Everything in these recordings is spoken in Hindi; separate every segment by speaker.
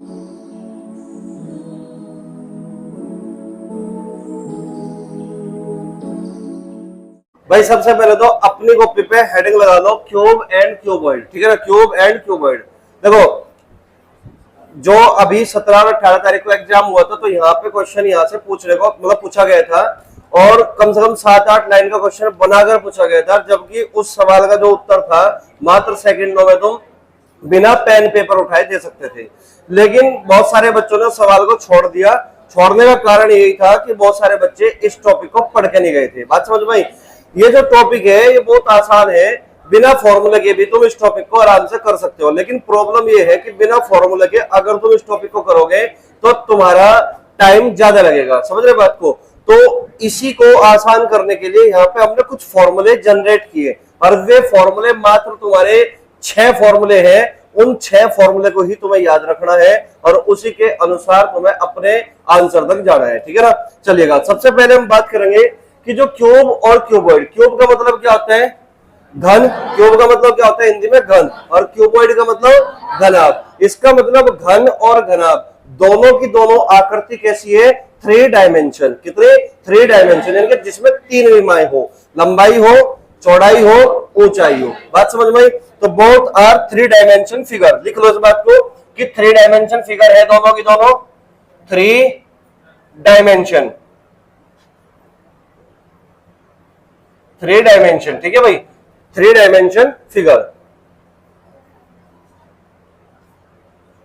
Speaker 1: भाई सबसे पहले तो अपनी कॉपी पे हेडिंग लगा दो क्यूब एंड क्यूबॉइड, ठीक है ना। क्यूब एंड क्यूबॉइड देखो, जो अभी 17 और 18 तारीख को एग्जाम हुआ था, तो यहाँ पे क्वेश्चन यहाँ से पूछने को मतलब पूछा गया था, और कम से कम 7-8 लाइन का क्वेश्चन बनाकर पूछा गया था, जबकि उस सवाल का जो उत्तर था मात्र सेकंडों में तुम बिना पेन पेपर उठाए दे सकते थे। लेकिन बहुत सारे बच्चों ने सवाल को छोड़ दिया। छोड़ने का कारण यही था कि बहुत सारे बच्चे इस टॉपिक को पढ़ के नहीं गए थे। बात समझ में? ये जो टॉपिक है ये बहुत आसान है, बिना फॉर्मूले के भी तुम इस टॉपिक को आराम से कर सकते हो। लेकिन प्रॉब्लम ये है कि बिना फॉर्मूले के अगर तुम इस टॉपिक को करोगे तो तुम्हारा टाइम ज्यादा लगेगा। समझ रहे बात को? तो इसी को आसान करने के लिए यहाँ पे हमने कुछ फॉर्मूले जनरेट किए, और वे फॉर्मूले मात्र तुम्हारे 6 फॉर्मूले हैं। उन 6 फॉर्मूले को ही तुम्हें याद रखना है और उसी के अनुसार तुम्हें अपने आंसर तक जाना है, ठीक है ना। चलिएगा, सबसे पहले हम बात करेंगे कि जो क्यूब और क्यूबॉइड, क्यूब का मतलब क्या होता है? घन। क्यूब का मतलब क्या होता है हिंदी में? घन। और क्यूबॉइड का मतलब घनाभ। इसका मतलब घन और घनाभ दोनों की दोनों आकृति कैसी है? 3 डायमेंशन। कितने? 3 डायमेंशन, यानी कि जिसमें 3 विमाएं हो, लंबाई हो, चौड़ाई हो, ऊंचाई हो। बात समझ में? तो बोथ आर 3 डायमेंशन फिगर। लिख लो इस बात को कि 3 डायमेंशन फिगर है दोनों की दोनों। 3 डायमेंशन, 3 डायमेंशन, ठीक है भाई। 3 डायमेंशन फिगर,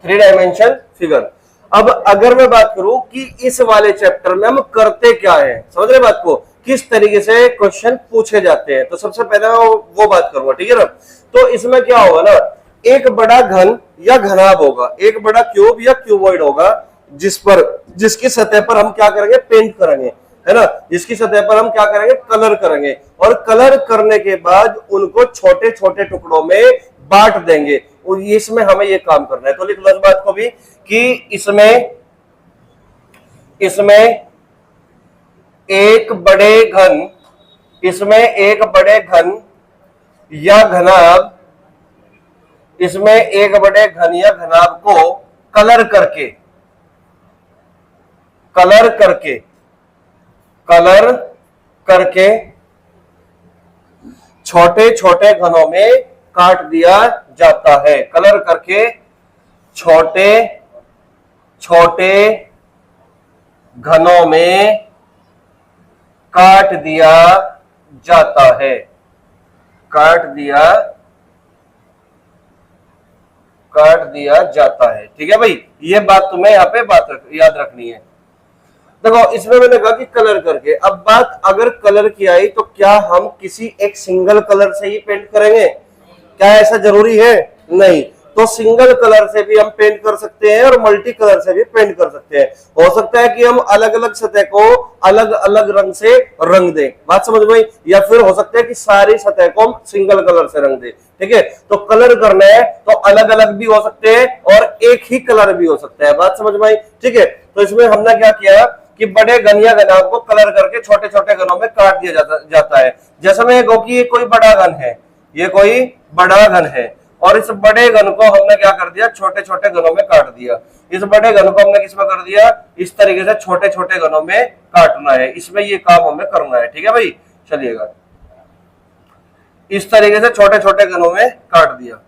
Speaker 1: 3 डायमेंशन फिगर। अब अगर मैं बात करूं कि इस वाले चैप्टर में हम करते क्या है, समझ रहे बात को, किस तरीके से क्वेश्चन पूछे जाते हैं, तो सबसे पहले मैं वो बात करूंगा, ठीक है ना। तो इसमें क्या होगा ना, एक बड़ा घन या घनाभ होगा, एक बड़ा क्यूब या क्यूबॉइड होगा, जिसकी सतह पर हम क्या करेंगे? पेंट करेंगे, है ना। जिसकी सतह पर हम क्या करेंगे? कलर करेंगे, और कलर करने के बाद उनको छोटे छोटे टुकड़ों में बांट देंगे। और इसमें हमें ये काम करना है। तो लिख लो इस बात को भी कि इसमें एक बड़े घन, इसमें एक बड़े घन या घनाभ, इसमें एक बड़े घन या घनाभ को कलर करके छोटे छोटे घनों में काट दिया जाता है। कलर करके छोटे छोटे घनों में काट दिया जाता है, काट दिया जाता है, ठीक है भाई। ये बात तुम्हें यहाँ पे याद रखनी है। देखो, इसमें मैंने कहा कि कलर करके। अब बात अगर कलर की आई तो क्या हम किसी एक सिंगल कलर से ही पेंट करेंगे? क्या ऐसा जरूरी है? नहीं। तो सिंगल कलर से भी हम पेंट कर सकते हैं और मल्टी कलर से भी पेंट कर सकते हैं। हो सकता है कि हम अलग अलग सतह को अलग अलग रंग से रंग दें, बात समझ में? या फिर हो सकता है कि सारी सतह को हम सिंगल कलर से रंग दें, ठीक है। तो कलर करना है तो अलग अलग भी हो सकते हैं और एक ही कलर भी हो सकता है, बात समझ में? ठीक है। तो इसमें हमने क्या किया कि बड़े घन या घनाभ को कलर करके छोटे छोटे घनों में काट दिया जाता है। जैसे मैं कहूं कि ये कोई बड़ा घन है, ये कोई बड़ा घन है, और इस बड़े घन को हमने क्या कर दिया? छोटे छोटे घनों में काट दिया। इस बड़े घन को हमने किसमें कर दिया? इस तरीके से छोटे छोटे घनों में काटना है। इसमें ये काम हमें करना है, ठीक है भाई। चलिएगा, इस तरीके से छोटे छोटे घनों में काट दिया,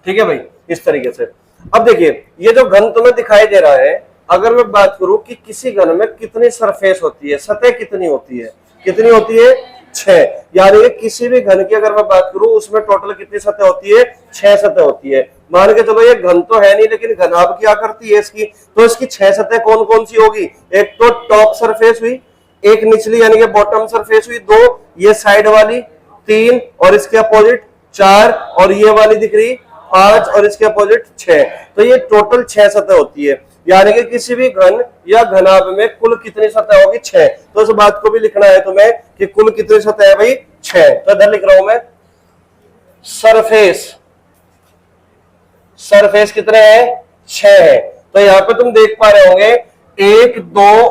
Speaker 1: ठीक है भाई, इस तरीके से। अब देखिए, ये जो घन तुम्हें दिखाई दे रहा है, अगर मैं बात करूं कि किसी घन में कितनी सरफेस होती है, सतह कितनी होती है? कितनी होती है? 6। यानी किसी भी घन की अगर मैं बात करूं उसमें टोटल कितनी सतह होती है? 6 सतह होती है। मान के चलो ये घन तो है नहीं, लेकिन घनाभ की आकृति है इसकी, तो इसकी 6 सतह कौन कौन सी होगी? एक तो टॉप सरफेस हुई, एक निचली यानी कि बॉटम सरफेस हुई, 2 ये साइड वाली, 3 और इसके अपोजिट 4, और ये वाली दिख रही 5 और इसके अपोजिट 6। तो ये टोटल 6 सतह होती है। यानी कि किसी भी घन या घनाभ में कुल कितनी सतह होगी? 6। तो इस बात को भी लिखना है तुम्हें कि कुल कितनी सतह है भाई? 6। तो इधर लिख रहा हूं मैं, सरफेस कितने हैं? 6 है। तो यहाँ पे तुम देख पा रहे होंगे 1 2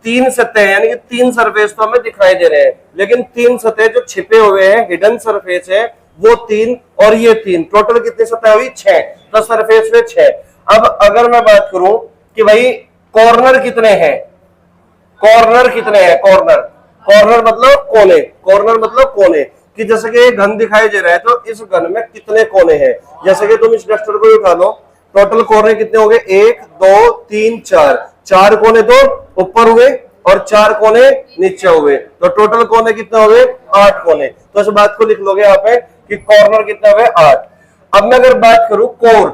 Speaker 1: 3 सतह, यानी कि 3 सरफेस तो हमें दिखाई दे रहे हैं, लेकिन 3 सतह जो छिपे हुए हैं, हिडन सरफेस है, वो 3 और ये 3, टोटल कितनी सतह हुई 6, तो सरफेस पे 6। अब अगर मैं बात करूं कि भाई कॉर्नर कितने हैं, कॉर्नर कितने हैं, कॉर्नर, कॉर्नर मतलब कोने, कॉर्नर मतलब कोने, कि जैसे कि घन दिखाई दे रहा है तो इस घन में कितने कोने हैं। जैसे कि तुम इस डस्टर को उठा लो, टोटल कोने कितने हो गए, 1 2 3 4, 4 कोने तो ऊपर हुए और 4 कोने नीचे हुए, तो टोटल कोने कितने हो गए, 8 कोने। तो इस बात को लिख लोगे यहाँ पे कि कॉर्नर कितने हुए, 8। अब मैं अगर बात करूं कोर,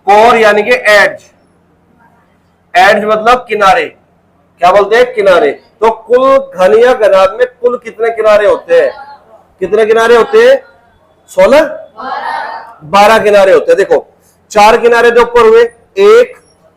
Speaker 1: कोर यानी कि एड्ज, एड्ज मतलब किनारे, क्या बोलते हैं, किनारे। तो कुल घन या घनाभ में कुल कितने किनारे होते हैं, कितने किनारे होते हैं, 16, 12 किनारे होते हैं। देखो 4 किनारे जो ऊपर हुए, 1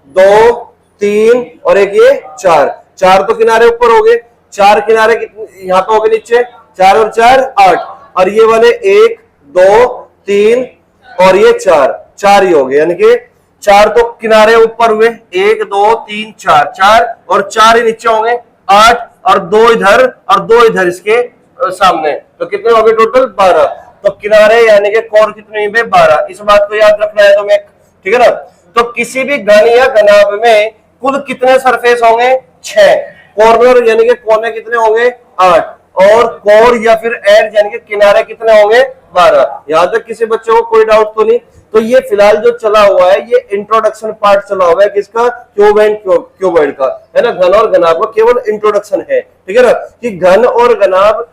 Speaker 1: 2 3 और एक ये 4, 4 तो किनारे ऊपर हो गए, 4 किनारे कितने यहाँ पे हो गए नीचे, 4 और 4 8, और ये वाले 1 2 3 और ये 4, 4 ही हो गए, यानी कि 4 तो किनारे ऊपर हुए, 1 2 3 4, 4 और 4 ही नीचे होंगे, 8 और 2 इधर और 2 इधर इसके सामने, तो कितने हो गए टोटल 12। तो किनारे यानी कि कोर कितने हुए, 12। इस बात को याद रखना है तुम्हें, ठीक है ना। तो किसी भी घन या घनाभ में कुल कितने सरफेस होंगे, 6, कॉर्नर यानी कि कोने कितने होंगे, 8, और कोर या फिर एज यानी कि किनारे कितने होंगे, 12। यहां तक किसी बच्चे को कोई डाउट तो नहीं। तो ये फिलहाल जो चला हुआ है ये इंट्रोडक्शन पार्ट चला हुआ है, किसका, क्यूब एंड क्यूबॉइड का, है ना, घन और घनाभ का केवल इंट्रोडक्शन है, ठीक है ना, कि घन और घनाभ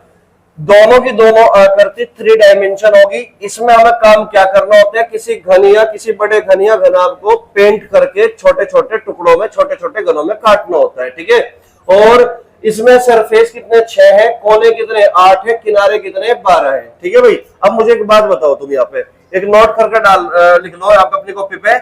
Speaker 1: दोनों की दोनों आकृति 3 डायमेंशन होगी। इसमें हमें काम क्या करना होता है, किसी घन या किसी बड़े घन या घनाभ को पेंट करके छोटे छोटे टुकड़ों में, छोटे छोटे घनों में काटना होता है, ठीक है। और इसमें सरफेस कितने, 6 है, कोने कितने, 8 है, किनारे कितने, 12 है, ठीक है भाई। अब मुझे एक बात बताओ, तुम यहाँ पे एक नोट करके लिख लो आप अपनी कॉपी पे।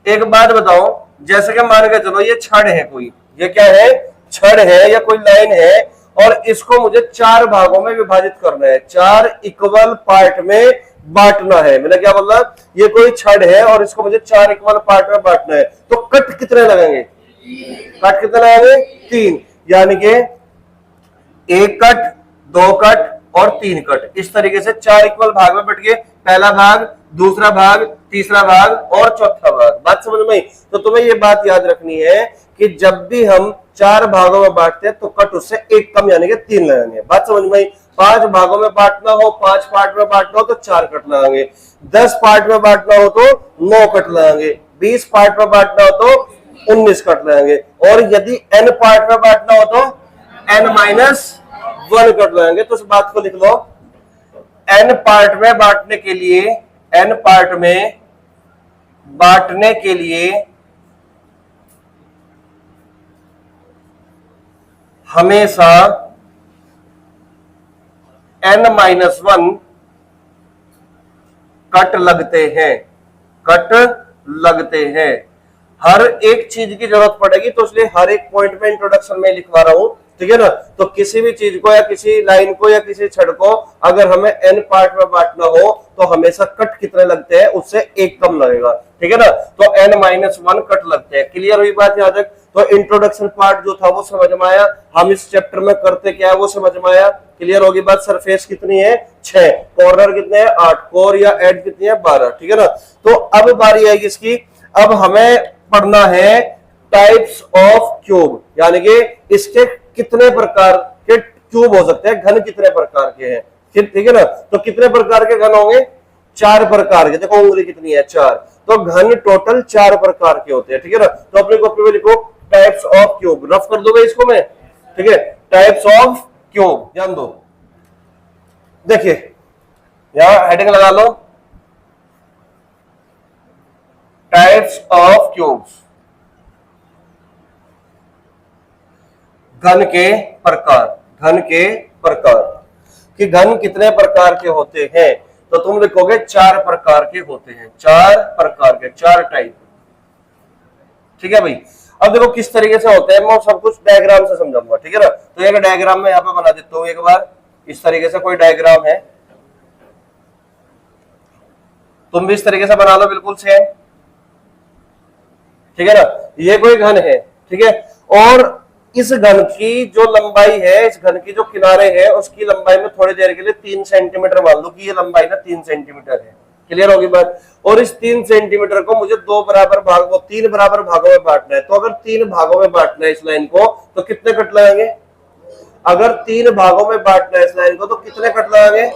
Speaker 1: एक बात बताओ, जैसे कि मान के चलो ये छड़ है, कोई ये क्या है, छड़ है या कोई लाइन है, और इसको मुझे 4 भागों में विभाजित करना है, 4 इक्वल पार्ट में बांटना है। मैंने क्या बोला, ये कोई छड़ है और इसको मुझे 4 इक्वल पार्ट में बांटना है, तो कट कितने लगेंगे, कट कितने लगेंगे, 3, यानी कि 1 कट 2 कट और 3 कट, इस तरीके से 4 इक्वल भाग में बट गए, पहला भाग, दूसरा भाग, तीसरा भाग और चौथा भाग। बात समझ में आई। तो तुम्हें ये बात याद रखनी है कि जब भी हम 4 भागों में बांटते हैं तो कट उससे 1 कम यानी कि 3 लगाएंगे। बात समझ में आई। 5 भागों में बांटना हो, 5 पार्ट में बांटना हो तो 4 कट लगाएंगे, 10 पार्ट में बांटना हो तो 9 कट लगाएंगे, 20 पार्ट में बांटना हो तो 19 कट लगाएंगे, और यदि n पार्ट में बांटना हो तो n-1 कट लगाएंगे। तो इस बात को लिख लो, n पार्ट में बांटने के लिए, n पार्ट में बांटने के लिए हमेशा n-1 कट लगते हैं, कट लगते हैं। हर एक चीज की जरूरत पड़ेगी, तो इसलिए हर एक पॉइंट में इंट्रोडक्शन में लिखवा रहा हूं, ठीक है ना। तो किसी भी चीज को या किसी लाइन को या किसी छड़ को अगर हमें n पार्ट में बांटना हो तो हमेशा कट कितने लगते हैं, उससे 1 कम लगेगा, ठीक है ना। तो n-1 कट लगते हैं। क्लियर हुई बात यहाँ तक। तो इंट्रोडक्शन पार्ट जो था वो समझ में आया, हम इस चैप्टर में करते क्या है वो समझ में आया। क्लियर होगी बात। सरफेस कितनी है, 6, कॉर्नर कितने हैं, 8, कोर या एड कितनी है, 12, ठीक है ना। तो अब बारी आएगी इसकी, अब हमें पढ़ना है टाइप्स ऑफ क्यूब, यानी कि इसके कितने प्रकार के क्यूब हो सकते हैं, घन कितने प्रकार के हैं, ठीक है ना। तो कितने प्रकार के घन होंगे, 4 प्रकार के। देखो उंगली कितनी है, 4, तो घन टोटल 4 प्रकार के होते हैं, ठीक है ना। तो अपनी कॉपी में लिखो टाइप्स ऑफ क्यूब, रफ कर दोगे इसको मैं, ठीक है। टाइप्स ऑफ क्यूब, ध्यान दो, देखिए यहां हेडिंग लगा लो, टाइप्स ऑफ क्यूब्स, घन के प्रकार, घन के प्रकार, कि घन कितने प्रकार के होते हैं। तो तुम लिखोगे 4 प्रकार के होते हैं, 4 प्रकार के, 4 टाइप, ठीक है भाई। अब देखो किस तरीके से होते हैं, मैं सब कुछ डायग्राम से समझाऊंगा, ठीक है ना। तो एक डायग्राम में यहाँ पे बना देता हूं एक बार, इस तरीके से कोई डायग्राम है, तुम भी इस तरीके से बना लो बिल्कुल सेम, ठीक है ना। ये कोई घन है, ठीक है, और इस घन की जो लंबाई है, इस घन की जो किनारे है, उसकी लंबाई में थोड़ी देर के लिए 3 सेंटीमीटर मान लो कि ये लंबाई ना 3 सेंटीमीटर है। क्लियर होगी बात। और इस 3 सेंटीमीटर को मुझे 2 बराबर भागों, 3 बराबर भागों में बांटना है। तो अगर 3 भागों में बांटना है इस लाइन को, तो कितने कट लगाएंगे? अगर 3 भागों में बांटना है इस लाइन को, तो कितने कट लगाएंगे?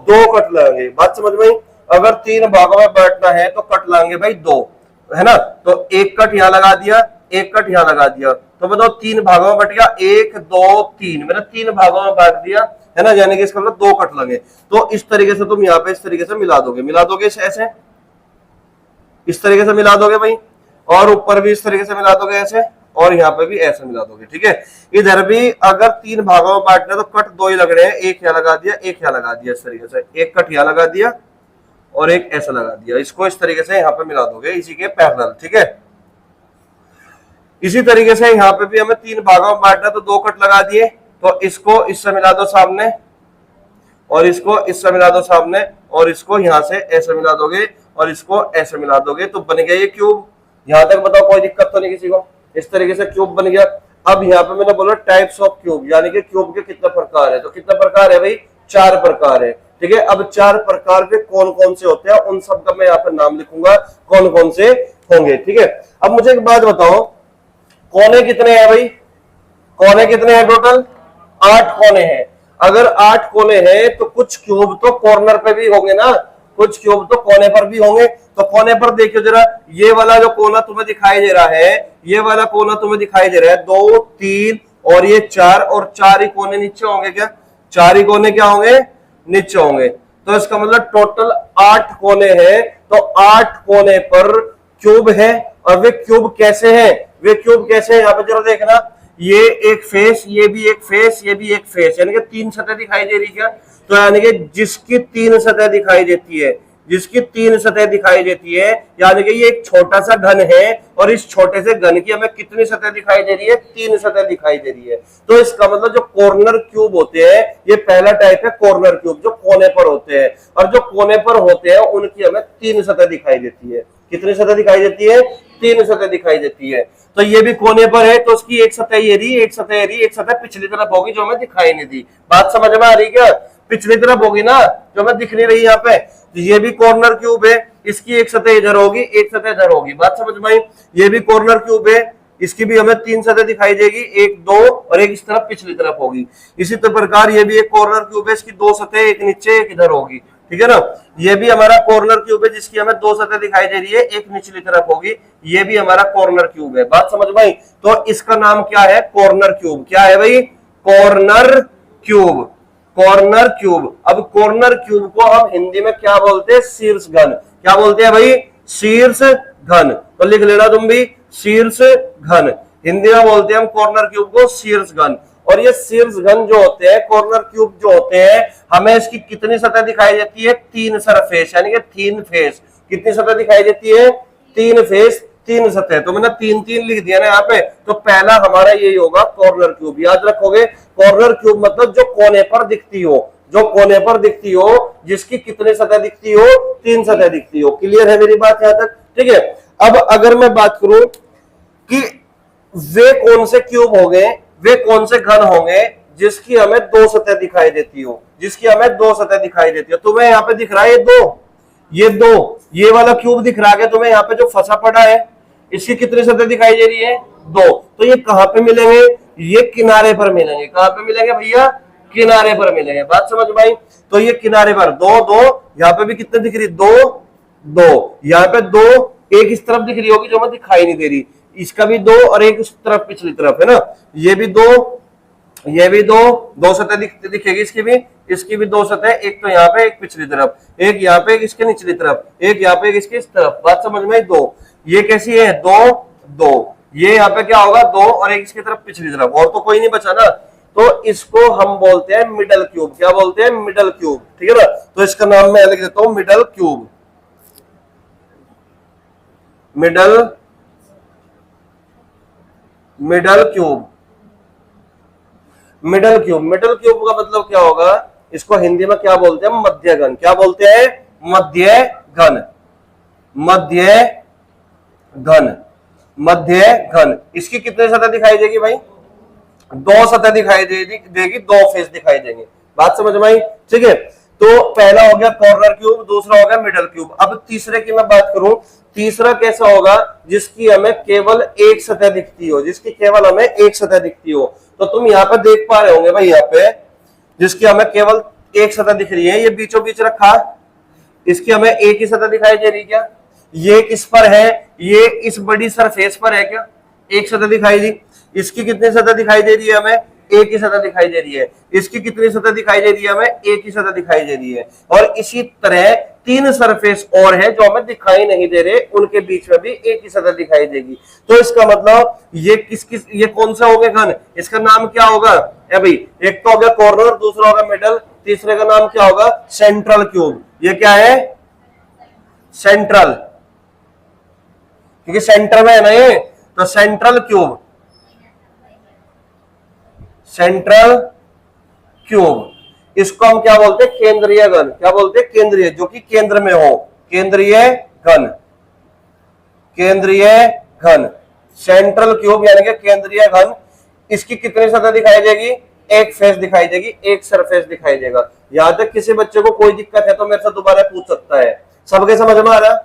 Speaker 1: 2 कट लगाएंगे। बात समझ में आई? अगर 3 भागों में बांटना है तो कट लगाएंगे भाई 2, है ना। तो एक कट यहां लगा दिया, एक कट यहां लगा दिया, तो बताओ 3 भागों में बट गया, 1 2 3, मैंने 3 भागों में बांट दिया, है ना, यानी कि इसका मतलब 2 कट लगे। तो इस तरीके से तुम यहाँ पे इस तरीके से मिला दोगे ऐसे, इस तरीके से मिला दोगे भाई, और ऊपर भी इस तरीके से मिला दोगे ऐसे, और यहाँ पे भी ऐसे मिला दोगे। ठीक है, इधर भी अगर 3 भागों में बांटना तो कट 2 ही लग रहे हैं, एक यहाँ लगा दिया, एक यहाँ लगा दिया, इस तरीके से एक कट यहाँ लगा दिया और एक ऐसा लगा दिया। इसको इस तरीके से यहाँ पे मिला दोगे इसी के पैरेलल। ठीक है, इसी तरीके से यहाँ पे भी हमें 3 भागों में बांटना तो 2 कट लगा दिए, तो इसको इससे मिला दो सामने, और इसको इससे मिला दो सामने, और इसको यहां से ऐसे मिला दोगे, और इसको ऐसे मिला दोगे, तो बन गया ये क्यूब। यहां तक बताओ कोई दिक्कत तो नहीं किसी को? इस तरीके से क्यूब बन गया। अब यहाँ पे मैंने बोला टाइप्स ऑफ क्यूब, यानी कि क्यूब के कितने प्रकार है, तो कितने प्रकार है भाई? 4 प्रकार है। ठीक है, अब 4 प्रकार के कौन कौन से होते हैं, उन सब का मैं यहाँ पे नाम लिखूंगा, कौन कौन से होंगे। ठीक है, अब मुझे एक बात बताओ, कोने कितने हैं भाई? कोने कितने हैं टोटल? 8 कोने हैं। अगर 8 कोने हैं तो कुछ क्यूब तो कॉर्नर पे भी होंगे ना, कुछ क्यूब तो कोने पर भी होंगे। तो कोने पर देखियो जरा, ये वाला जो कोना तुम्हें दिखाई दे रहा है, ये वाला कोना तुम्हें दिखाई दे रहा है, 2 3 और ये 4, और 4 ही कोने नीचे होंगे क्या? 4 ही कोने क्या होंगे? नीचे होंगे। तो इसका मतलब टोटल 8 कोने हैं। तो 8 कोने पर क्यूब है। और वे क्यूब कैसे हैं? वे क्यूब कैसे हैं यहाँ पे जरा देखना, ये एक फेस, ये भी एक फेस, ये भी एक फेस, यानी कि 3 सतह दिखाई दे रही क्या? तो यानी कि जिसकी 3 सतह दिखाई देती है, जिसकी 3 सतह दिखाई देती है, यानी कि ये एक छोटा सा घन है, और इस छोटे से घन की हमें कितनी सतह दिखाई दे रही है? 3 सतह दिखाई दे रही है। तो इसका मतलब जो कॉर्नर क्यूब होते हैं, ये पहला टाइप है कॉर्नर क्यूब, जो कोने पर होते हैं। और जो कोने पर होते हैं उनकी हमें 3 सतह दिखाई देती है। कितनी सतह दिखाई देती है? 3 सतह दिखाई देती है। तो ये भी कोने पर है, तो उसकी एक सतह ये रही, एक सतह ये रही, एक सतह पिछली तरफ होगी जो हमें दिखाई नहीं दी। बात समझ में आ रही क्या? पिछली तरफ होगी ना, जो हमें दिख नहीं रही यहाँ पे। तो ये भी कॉर्नर क्यूब है, इसकी एक सतह इधर होगी, एक सतह इधर होगी। बात समझ में आई? ये भी कॉर्नर क्यूब है, इसकी भी हमें 3 सतह दिखाई देगी, 1 2 और एक इस तरफ पिछली तरफ होगी। इसी प्रकार ये भी एक कॉर्नर क्यूब है, इसकी 2 सतह, एक नीचे एक इधर होगी। ठीक है ना, ये भी हमारा कॉर्नर क्यूब है, जिसकी हमें 2 सतह दिखाई दे रही है, एक निचली तरफ होगी। ये भी हमारा कॉर्नर क्यूब है। बात समझ में आई? तो इसका नाम क्या है? Corner cube. क्या है भाई? Corner cube. Corner cube. अब कॉर्नर क्यूब को हम हिंदी में क्या बोलते हैं? शीर्ष घन। क्या बोलते हैं भाई? शीर्ष घन। तो लिख लेना तुम भी, शीर्ष घन। हिंदी में बोलते हैं हम कॉर्नर क्यूब को शीर्ष घन। और ये शीर्ष घन जो होते हैं, कॉर्नर क्यूब जो होते हैं, हमें इसकी कितनी सतह दिखाई देती है? 3 सरफेस, यानी कि 3 फेस। कितनी सतह दिखाई देती है? 3 फेस, 3 सतह। तो मैंने 3 3 लिख दिया ना यहाँ पे। तो पहला हमारा यही होगा कॉर्नर क्यूब। याद रखोगे, कॉर्नर क्यूब मतलब जो कोने पर दिखती हो, जो कोने पर दिखती हो, जिसकी कितनी सतह दिखती हो? 3 सतह दिखती हो। क्लियर है मेरी बात यहाँ तक? ठीक है, अब अगर मैं बात करूं कि वे कौन से क्यूब होंगे, वे कौन से घन होंगे जिसकी हमें 2 सतह दिखाई देती हो, जिसकी हमें 2 सतह दिखाई देती है। तुम्हें यहाँ पे दिख रहा है ये दो, ये वाला क्यूब दिख रहा है तुम्हें यहाँ पे जो फंसा पड़ा है, इसकी कितनी सतह दिखाई दे रही है? 2। तो ये कहां पे मिलेंगे? ये किनारे पर मिलेंगे। कहां पे मिलेंगे भैया? किनारे पर मिलेंगे। बात समझ में आई? तो ये किनारे पर 2 2, यहाँ पे भी कितने दिख रही? 2 2, यहाँ पे 2, एक इस तरफ दिख रही होगी जो हमें दिखाई नहीं दे रही, इसका भी 2 और एक उस तरफ पिछली तरफ, है ना। ये भी 2, ये भी 2 सतह दिखेगी इसकी भी 2 सतह, एक तो यहाँ पे, एक पिछली तरफ, एक यहाँ पे, एक इसके निचली तरफ, एक यहाँ पे, एक इसके इस तरफ। बात समझ में आई? 2। ये कैसी है? 2 2। ये यहाँ पे क्या होगा? 2 और एक इसकी तरफ पिछली तरफ, और तो कोई नहीं बचा ना। तो इसको हम बोलते हैं मिडल क्यूब। क्या बोलते हैं? Middle cube. ठीक है ना। तो इसका नाम मैं लिख देता हूं middle cube. Middle cube. Middle cube. Middle cube का मतलब क्या होगा? इसको हिंदी में क्या बोलते हैं? मध्य घन। क्या बोलते हैं? मध्य घन। मध्य घन। मध्य घन। इसकी कितनी सतह दिखाई देगी भाई? दो सतह दिखाई देगी, दो फेस दिखाई देंगे। बात समझ में आई? ठीक है, तो पहला हो गया कॉर्नर क्यूब, दूसरा हो गया मिडल क्यूब। अब तीसरे की मैं बात करूं, तीसरा कैसा होगा, जिसकी हमें केवल एक सतह दिखती हो, जिसकी केवल हमें एक सतह दिखती हो। तो तुम यहाँ पे देख पा रहे होंगे भाई, यहाँ पे जिसकी हमें केवल एक सतह दिख रही है, ये बीचों बीच रखा, इसकी हमें एक ही सतह दिखाई दे रही क्या? ये किस पर है? ये इस बड़ी सरफेस पर है क्या? एक सतह दिखाई दी। इसकी कितनी सतह दिखाई दे रही है हमें? एक ही सतह दिखाई दे रही है। इसकी कितनी सतह दिखाई दे रही है हमें? एक ही सतह दिखाई दे रही है। और इसी तरह तीन सरफेस और है जो हमें दिखाई नहीं दे रहे, उनके बीच में भी एक ही सतह दिखाई देगी। तो इसका मतलब ये कौन सा हो गया घन? इसका नाम क्या होगा? भाई एक तो हो गया कॉर्नर, दूसरा होगा मिडल, तीसरे का नाम क्या होगा? Central cube. ये क्या है? सेंट्रल, क्योंकि सेंटर में है ना ये, तो सेंट्रल क्यूब, सेंट्रल क्यूब। इसको हम क्या बोलते हैं? केंद्रीय घन। क्या बोलते हैं? केंद्रीय, जो कि केंद्र में हो, केंद्रीय घन, केंद्रीय घन, सेंट्रल क्यूब यानी कि केंद्रीय घन। इसकी कितनी सतह दिखाई देगी? एक फेस दिखाई देगी, एक सरफेस दिखाई देगा। यहां तक किसी बच्चे को कोई दिक्कत है तो मेरे से दोबारा पूछ सकता है। सबके समझ में आ रहा है?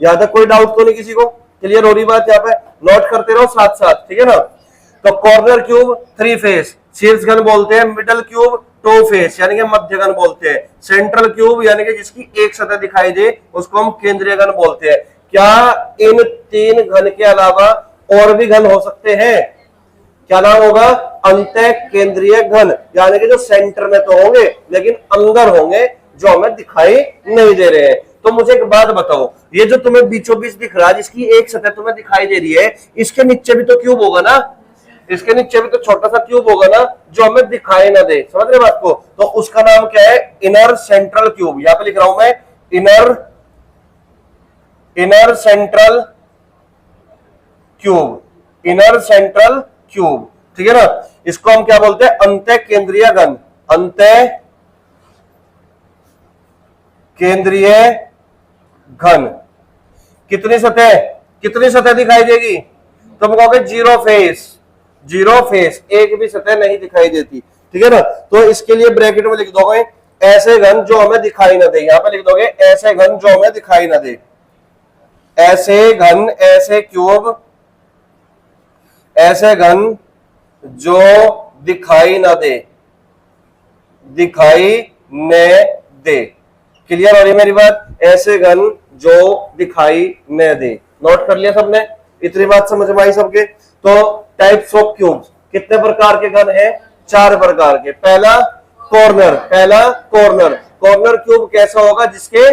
Speaker 1: यहां तक कोई डाउट तो नहीं किसी को? क्लियर हो रही बात? यहाँ पे नोट करते रहो साथ साथ, ठीक है ना? तो कॉर्नर क्यूब थ्री फेस, शीर्ष घन बोलते हैं। मिडल क्यूब टू फेस यानी कि मध्य घन बोलते हैं। सेंट्रल क्यूब यानी कि जिसकी एक सतह दिखाई दे उसको हम केंद्रीय घन बोलते हैं। क्या इन तीन घन के अलावा और भी घन हो सकते हैं? क्या नाम होगा? अंतः केंद्रीय घन, यानी कि जो सेंटर में तो होंगे लेकिन अंदर होंगे, जो हमें दिखाई नहीं दे रहे हैं। तो मुझे एक बात बताओ, ये जो तुम्हें बीचों बीच दिख रहा है, जिसकी एक सतह तुम्हें दिखाई दे रही है, इसके नीचे भी तो क्यूब होगा ना? इसके नीचे भी तो छोटा सा क्यूब होगा ना, जो हमें दिखाई ना दे। समझ रहे बात को? तो उसका नाम क्या है? Inner central cube. यहां पे लिख रहा हूं मैं, inner central cube, inner central cube, ठीक है ना? इसको हम क्या बोलते हैं? अंतः केंद्रीय घन, अंतः केंद्रीय घन। कितनी सतह, कितनी सतह दिखाई देगी? तुम कहोगे जीरो फेस, जीरो फेस, एक भी सतह नहीं दिखाई देती, ठीक है ना? तो इसके लिए ब्रैकेट में लिख दोगे ऐसे घन जो हमें दिखाई ना दे। यहां पे लिख दोगे ऐसे घन जो हमें दिखाई ना दे, ऐसे घन, ऐसे क्यूब, ऐसे घन जो दिखाई ना दे, दिखाई न दे। क्लियर हो रही मेरी बात? ऐसे घन जो दिखाई न दे। नोट कर लिया सबने? इतनी बात समझ में आई सबके? तो टाइप्स ऑफ क्यूब्स, कितने प्रकार के घन हैं? चार प्रकार के। पहला कॉर्नर, पहला कॉर्नर। कॉर्नर क्यूब कैसा होगा? जिसके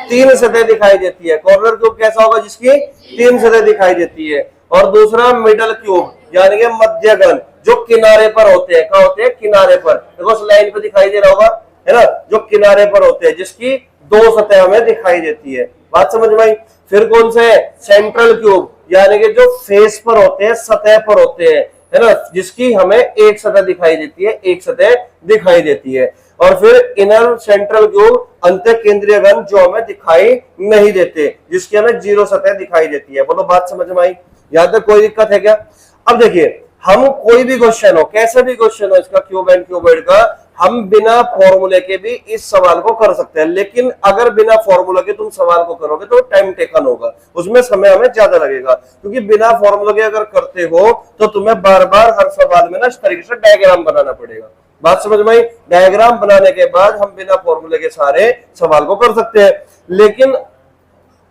Speaker 1: तीन सतह दिखाई देती है। कॉर्नर क्यूब कैसा होगा? जिसकी तीन सतह दिखाई देती है। और दूसरा मिडल क्यूब यानी कि मध्य घन, जो किनारे पर होते हैं। कहाँ होते हैं? किनारे पर। देखो उस लाइन पे दिखाई दे रहा होगा, है ना? जो किनारे पर होते हैं, जिसकी दो सतह हमें दिखाई देती है। बात समझ में आई? फिर कौन से? सेंट्रल क्यूब यानी कि जो फेस पर होते हैं, सतह पर होते हैं, है ना? जिसकी हमें एक सतह दिखाई देती है, एक सतह दिखाई देती है। और फिर इनर सेंट्रल क्यूब, अंतः केंद्रीय घन जो हमें दिखाई नहीं देते, जिसकी हमें जीरो सतह दिखाई देती है। बोलो बात समझ में आई? यहां तक कोई दिक्कत है क्या? अब देखिए, हम कोई भी क्वेश्चन हो, कैसा भी क्वेश्चन हो इसका, क्यूब एंड क्यूबॉइड का, हम बिना फॉर्मूले के भी इस सवाल को कर सकते हैं। लेकिन अगर बिना फॉर्मूला के तुम सवाल को करोगे तो टाइम टेकन होगा, उसमें समय हमें ज्यादा लगेगा। क्योंकि बिना फॉर्मूले के अगर करते हो तो तुम्हें बार बार हर सवाल में ना इस तरीके से डायग्राम बनाना पड़ेगा। बात समझ में आई? डायग्राम बनाने के बाद हम बिना फॉर्मूले के सारे सवाल को कर सकते हैं। लेकिन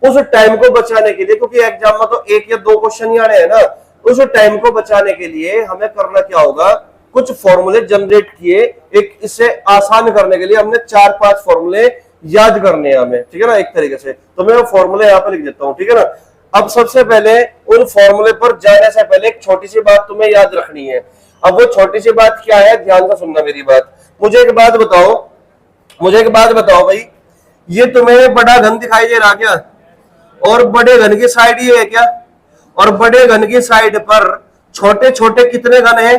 Speaker 1: उस टाइम को बचाने के लिए, क्योंकि एग्जाम में तो एक या दो क्वेश्चन ही आने हैं ना, उस टाइम को बचाने के लिए हमें करना क्या होगा? कुछ फॉर्मूले जनरेट किए। एक इसे आसान करने के लिए हमने 4-5 फॉर्मूले याद करने हैं हमें, ठीक है ना? एक तरीके से तो मैं वो फॉर्मूले यहाँ पे लिख देता हूँ, ठीक है ना? अब सबसे पहले उन फॉर्मूले पर जाने से पहले एक छोटी सी बात तुम्हें याद रखनी है। अब वो छोटी सी बात क्या है? ध्यान से सुनना मेरी बात। मुझे एक बात बताओ भाई, ये तुम्हें बड़ा घन दिखाई दे रहा क्या? और बड़े घन की साइड ये है क्या? और बड़े घन की साइड पर छोटे छोटे कितने घन हैं?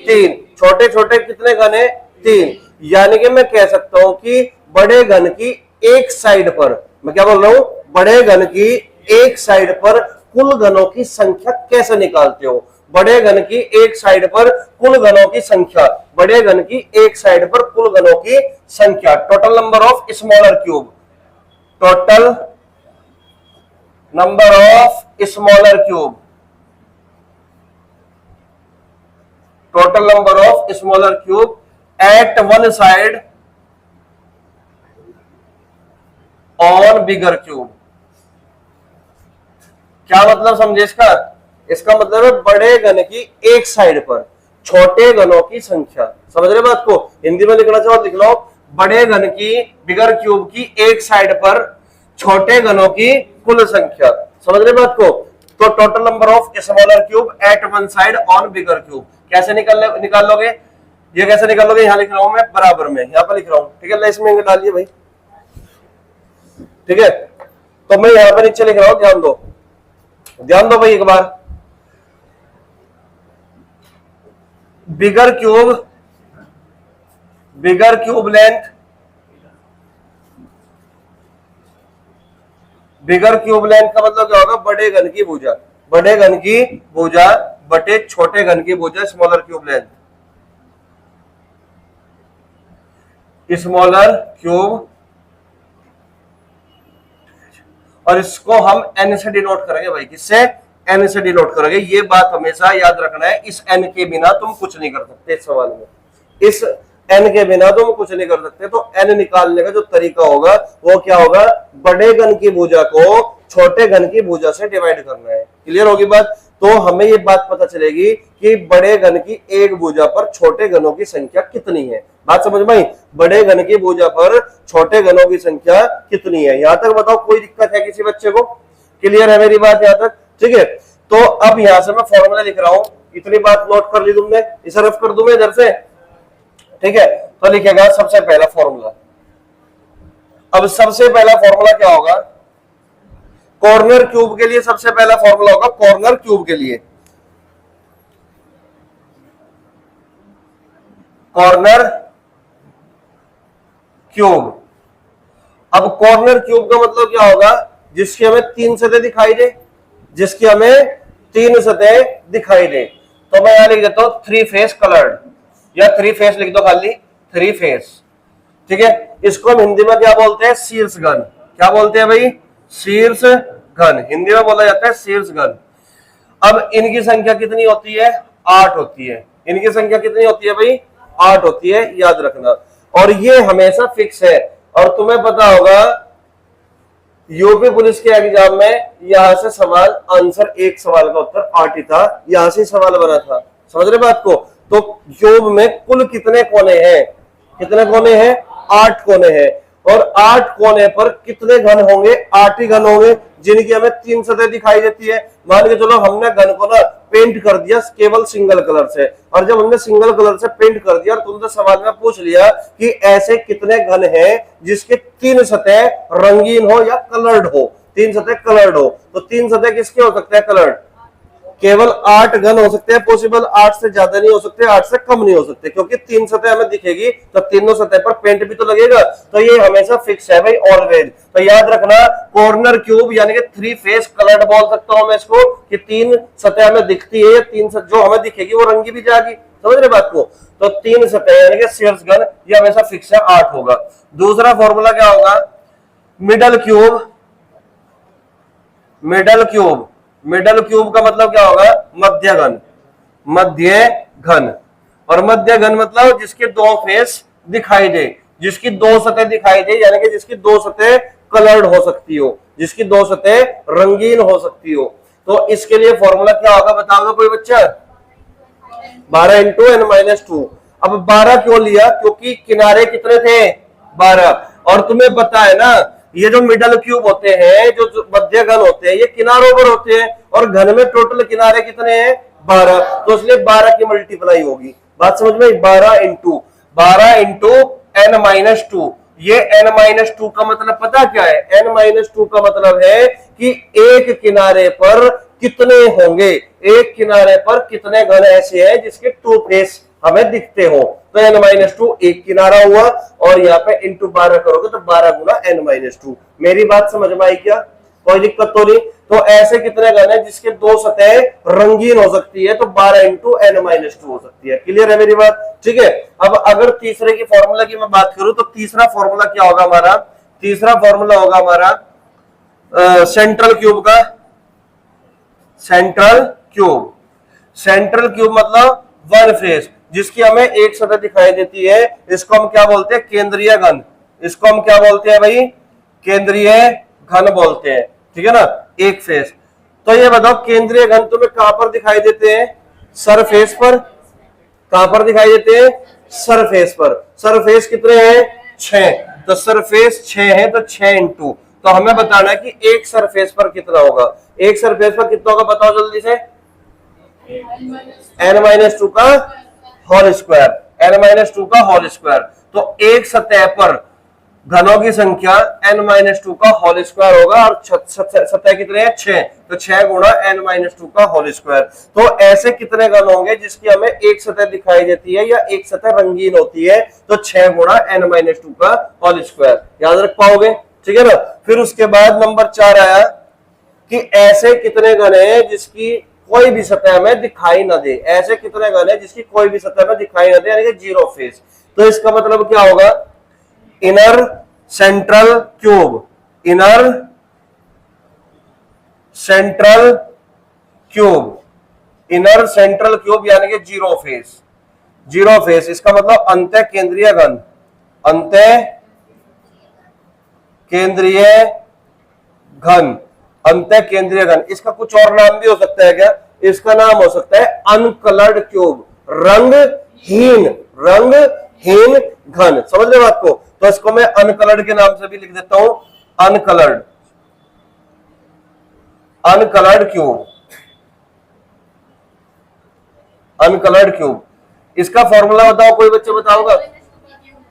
Speaker 1: 3। छोटे छोटे कितने घन हैं? 3। यानी कि मैं कह सकता हूं कि बड़े घन की एक साइड पर, मैं क्या बोल रहा हूं? बड़े घन की एक साइड पर कुल घनों की संख्या कैसे निकालते हो? बड़े घन की एक साइड पर कुल घनों की संख्या, बड़े घन की एक साइड पर कुल घनों की संख्या, total number of smaller cube, total number of smaller cube, total number of smaller cube at one side on bigger cube. क्या मतलब समझे इसका? इसका मतलब है बड़े घन की एक साइड पर छोटे घनों की संख्या। समझ रहे बात को? हिंदी में लिखना चाहो लिख लो, बड़े घन की बिगर क्यूब की एक साइड पर छोटे घनों की कुल संख्या। समझ रहे बात को? तो total number of smaller cube at one side on bigger cube कैसे निकाल लोगे? ये कैसे निकाल लोगे? यहां लिख रहा हूं मैं बराबर में, यहां पर लिख रहा हूं, ठीक है? इसमें डालिए भाई, ठीक है? तो मैं यहां पर नीचे लिख रहा हूं, ध्यान दो भाई एक बार। Bigger cube length, bigger cube length का मतलब क्या होगा? बड़े घन की भुजा, बड़े घन की भुजा बटे छोटे घन की भुजा, smaller cube length, smaller cube. और इसको हम एन से डिनोट करेंगे भाई, किससे? एन से डिनोट करेंगे। ये बात हमेशा याद रखना है, इस एन के बिना तुम कुछ नहीं कर सकते इस सवाल में, इस एन के बिना तुम कुछ नहीं कर सकते। तो एन निकालने का जो तरीका होगा वो क्या होगा? बड़े घन की भुजा को छोटे घन की भुजा से डिवाइड करना है। क्लियर होगी बात? तो हमें ये बात पता चलेगी कि बड़े घन की एक भुजा पर छोटे घनों की संख्या कितनी है। बात समझ में आई? बड़े घन की भुजा पर छोटे घनों की संख्या कितनी है। यहां तक बताओ, कोई दिक्कत है किसी बच्चे को? क्लियर है मेरी बात यहां तक? ठीक है, तो अब यहां से मैं फॉर्मूला लिख रहा हूं, इतनी बात नोट कर ली तुमने, इसे रफ कर दूं मैं इधर से, ठीक है? तो लिखेगा सबसे पहला फॉर्मूला। अब सबसे पहला फॉर्मूला क्या होगा? कॉर्नर क्यूब के लिए सबसे पहला फॉर्मूला होगा, कॉर्नर क्यूब के लिए, कॉर्नर क्यूब। अब कॉर्नर क्यूब का मतलब क्या होगा? जिसकी हमें तीन सतह दिखाई दे, जिसकी हमें तीन सतह दिखाई दे। तो मैं यहां लिख देता हूं थ्री फेस कलर्ड, या थ्री फेस लिख दो खाली, थ्री फेस, ठीक है? इसको हम हिंदी में क्या बोलते हैं? शीर्ष घन। क्या बोलते हैं भाई? शीर्ष घन, हिंदी में बोला जाता है शीर्ष घन। अब इनकी संख्या कितनी होती है? 8 होती है। इनकी संख्या कितनी होती है भाई? 8 होती है, याद रखना। और ये हमेशा फिक्स है। और तुम्हें पता होगा यूपी पुलिस के एग्जाम में यहां से सवाल आंसर, एक सवाल का उत्तर 8 ही था, यहां से सवाल बना था। समझ रहे बात को? तो क्यूब में कुल कितने कोने हैं? कितने कोने हैं? 8 कोने हैं। और 8 कोने पर कितने घन होंगे? 8 ही घन होंगे, जिनकी हमें तीन सतह दिखाई देती है। मान के चलो हमने घन को ना पेंट कर दिया केवल सिंगल कलर से, और जब हमने सिंगल कलर से पेंट कर दिया, तुमने सवाल में पूछ लिया कि ऐसे कितने घन हैं जिसके तीन सतह रंगीन हो या कलर्ड हो, तीन सतह कलर्ड हो। तो तीन सतह किसके हो सकते हैं? कलर्ड। केवल 8 घन हो सकते हैं पॉसिबल, 8 से ज्यादा नहीं हो सकते, 8 से कम नहीं हो सकते, क्योंकि तीन सतह हमें दिखेगी तो तीनों सतह पर पेंट भी तो लगेगा। तो ये हमेशा फिक्स है भाई, ऑलवेज। तो याद रखना, कॉर्नर क्यूब यानी कि थ्री फेस कलर्ड बोल सकता हूं मैं इसको, कि तीन सतह हमें दिखती है, तीन जो हमें दिखेगी वो रंगी भी जाएगी। समझ रहे बात को? तो तीन सतह यानी कि शीर्ष घन, ये हमेशा फिक्स है, 8 होगा। दूसरा फॉर्मूला क्या होगा? Middle cube, middle cube. Middle cube का मतलब क्या होगा? मध्य घन, मध्य घन। और मध्य घन मतलब जिसके दो फेस दिखाई दे, जिसकी दो सतह दिखाई दे, यानी कि जिसकी दो सतह कलर्ड हो सकती हो, जिसकी दो सतह रंगीन हो सकती हो। तो इसके लिए फॉर्मूला क्या होगा बताओगे कोई बच्चा? 12 इंटू एन माइनस 2। अब 12 क्यों लिया? क्योंकि किनारे कितने थे? 12। और तुम्हें पता है ना, ये जो मिडल क्यूब होते हैं, जो मध्य घन होते हैं, ये किनारों पर होते हैं, और घन में टोटल किनारे कितने हैं? 12। तो इसलिए 12 की मल्टीप्लाई होगी। बात समझ में? 12 इंटू एन माइनस 2। ये एन माइनस 2 का मतलब पता क्या है? एन माइनस 2 का मतलब है कि एक किनारे पर कितने होंगे, एक किनारे पर कितने घन ऐसे हैं जिसके टू फेस हमें दिखते हो। तो एन माइनस 2 एक किनारा हुआ, और यहाँ पे इंटू 12 करोगे तो 12 गुना एन माइनस 2। मेरी बात समझ में आई क्या? कोई दिक्कत तो नहीं। तो ऐसे कितने घन है जिसके दो सतह रंगीन हो सकती है, तो 12 इंटू n माइनस 2 हो सकती है। क्लियर है मेरी बात? ठीक है। अब अगर तीसरे की फॉर्मूला की मैं बात करूं तो तीसरा फॉर्मूला क्या होगा हमारा? तीसरा फॉर्मूला होगा हमारा सेंट्रल क्यूब का। सेंट्रल क्यूब, सेंट्रल क्यूब मतलब वन फेस, जिसकी हमें एक सतह दिखाई देती है, इसको हम क्या बोलते हैं? केंद्रीय घन। इसको हम क्या बोलते हैं भाई? केंद्रीय घन बोलते हैं। ठीक है ना, एक फेस। तो ये बताओ केंद्रीय घन तुम्हें कहां पर दिखाई देते हैं? सरफेस पर। कहां पर दिखाई देते हैं? सरफेस पर। सरफेस कितने हैं? 6। तो सरफेस 6 है तो 6 इंटू, तो हमें बताना है कि एक सरफेस पर कितना होगा। एक सरफेस पर कितना होगा बताओ जल्दी से? n-2 का होल स्क्वायर, n-2 का होल स्क्वायर। तो एक सतह पर घनों की संख्या n-2 का होल स्क्वायर होगा, और सतह कितने हैं? 6, तो 6 गुणा n-2 का होल स्क्वायर। तो ऐसे कितने घन होंगे जिसकी हमें एक सतह दिखाई देती है या एक सतह रंगीन होती है? तो 6 गुणा n-2 का होल स्क्वायर। याद रख पाओगे? ठीक है ना। फिर उसके बाद नंबर 4 आया कि ऐसे कितने घन है जिसकी कोई भी सतह में दिखाई ना दे। ऐसे कितने घन है जिसकी कोई भी सतह में दिखाई ना दे, यानी कि जीरो फेस। तो इसका मतलब क्या होगा? Inner central cube, inner central cube, inner central cube यानी कि जीरो फेस। जीरो फेस इसका मतलब अंतः केंद्रीय घन, अंतः केंद्रीय घन, अंतः केंद्रीय घन। इसका कुछ और नाम भी हो सकता है क्या? इसका नाम हो सकता है अनकलर्ड क्यूब, रंगहीन, रंगहीन घन। समझ रहे बात को? तो इसको मैं अनकलर्ड के नाम से भी लिख देता हूं, uncoloured, uncoloured cube, uncoloured cube. इसका फॉर्मूला बताओ, कोई बच्चे बताओगा?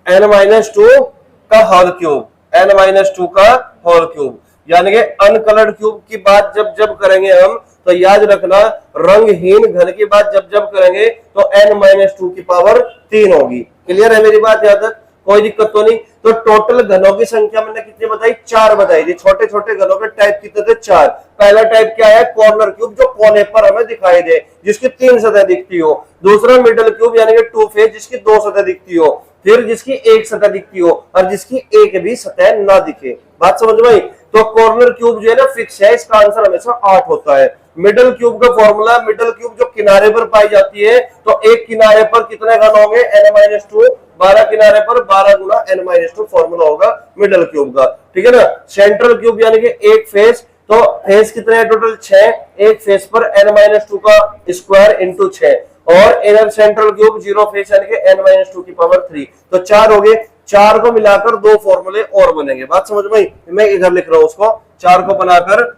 Speaker 1: n-2 का होल क्यूब, n-2 का होल क्यूब। यानी कि अनकलर्ड क्यूब की बात जब जब करेंगे हम, तो याद रखना रंगहीन घन की बात जब जब करेंगे तो n-2 की पावर 3 होगी। क्लियर है मेरी बात? याद रख, कोई दिक्कत तो नहीं। तो टोटल घनों की संख्या मैंने कितनी बताई? 4 बताई थी। छोटे छोटे घनों के टाइप कितने थे? 4। पहला टाइप क्या है? कॉर्नर क्यूब, जो कोने पर हमें दिखाई दे, जिसकी 3 सतह दिखती हो। दूसरा मिडल क्यूब यानी कि टू फेस, जिसकी 2 सतह दिखती हो। फिर जिसकी एक सतह दिखती हो और जिसकी एक भी सतह ना दिखे। बात समझ में आई? तो कॉर्नर क्यूब जो है ना फिक्स है, इसका आंसर हमेशा 8 होता है। मिडल क्यूब का फॉर्मूला, मिडल क्यूब जो किनारे पर पाई जाती है, तो एक किनारे पर कितने घन होंगे? n-2, 12 किनारे पर 12 गुना n-2 फॉर्मूला होगा मिडल क्यूब का। ठीक है ना। सेंट्रल क्यूब यानी कि एक फेस, तो फेस कितने हैं टोटल? 6। एक फेस पर n-2 का स्क्वायर इंटू 6, और inner central cube zero face यानी कि n-2 की पावर 3, तो 4 हो गए। 4 को मिलाकर 2 फॉर्मूले और बनेंगे। बात समझ में? मैं इधर लिख रहा हूं उसको, 4 को बनाकर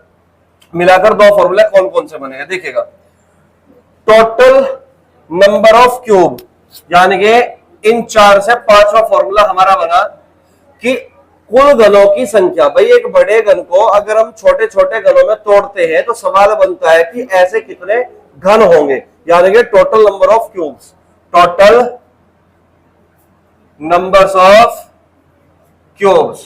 Speaker 1: मिलाकर 2 फॉर्मूले कौन कौन से बनेंगे देखिएगा। टोटल नंबर ऑफ क्यूब, यानी कि इन 4 से 5वां फॉर्मूला हमारा बना कि कुल घनों की संख्या। भाई एक बड़े घन को अगर हम छोटे छोटे घनों में तोड़ते हैं तो सवाल बनता है कि ऐसे कितने घन होंगे, यानी कि total number of cubes, total numbers of cubes,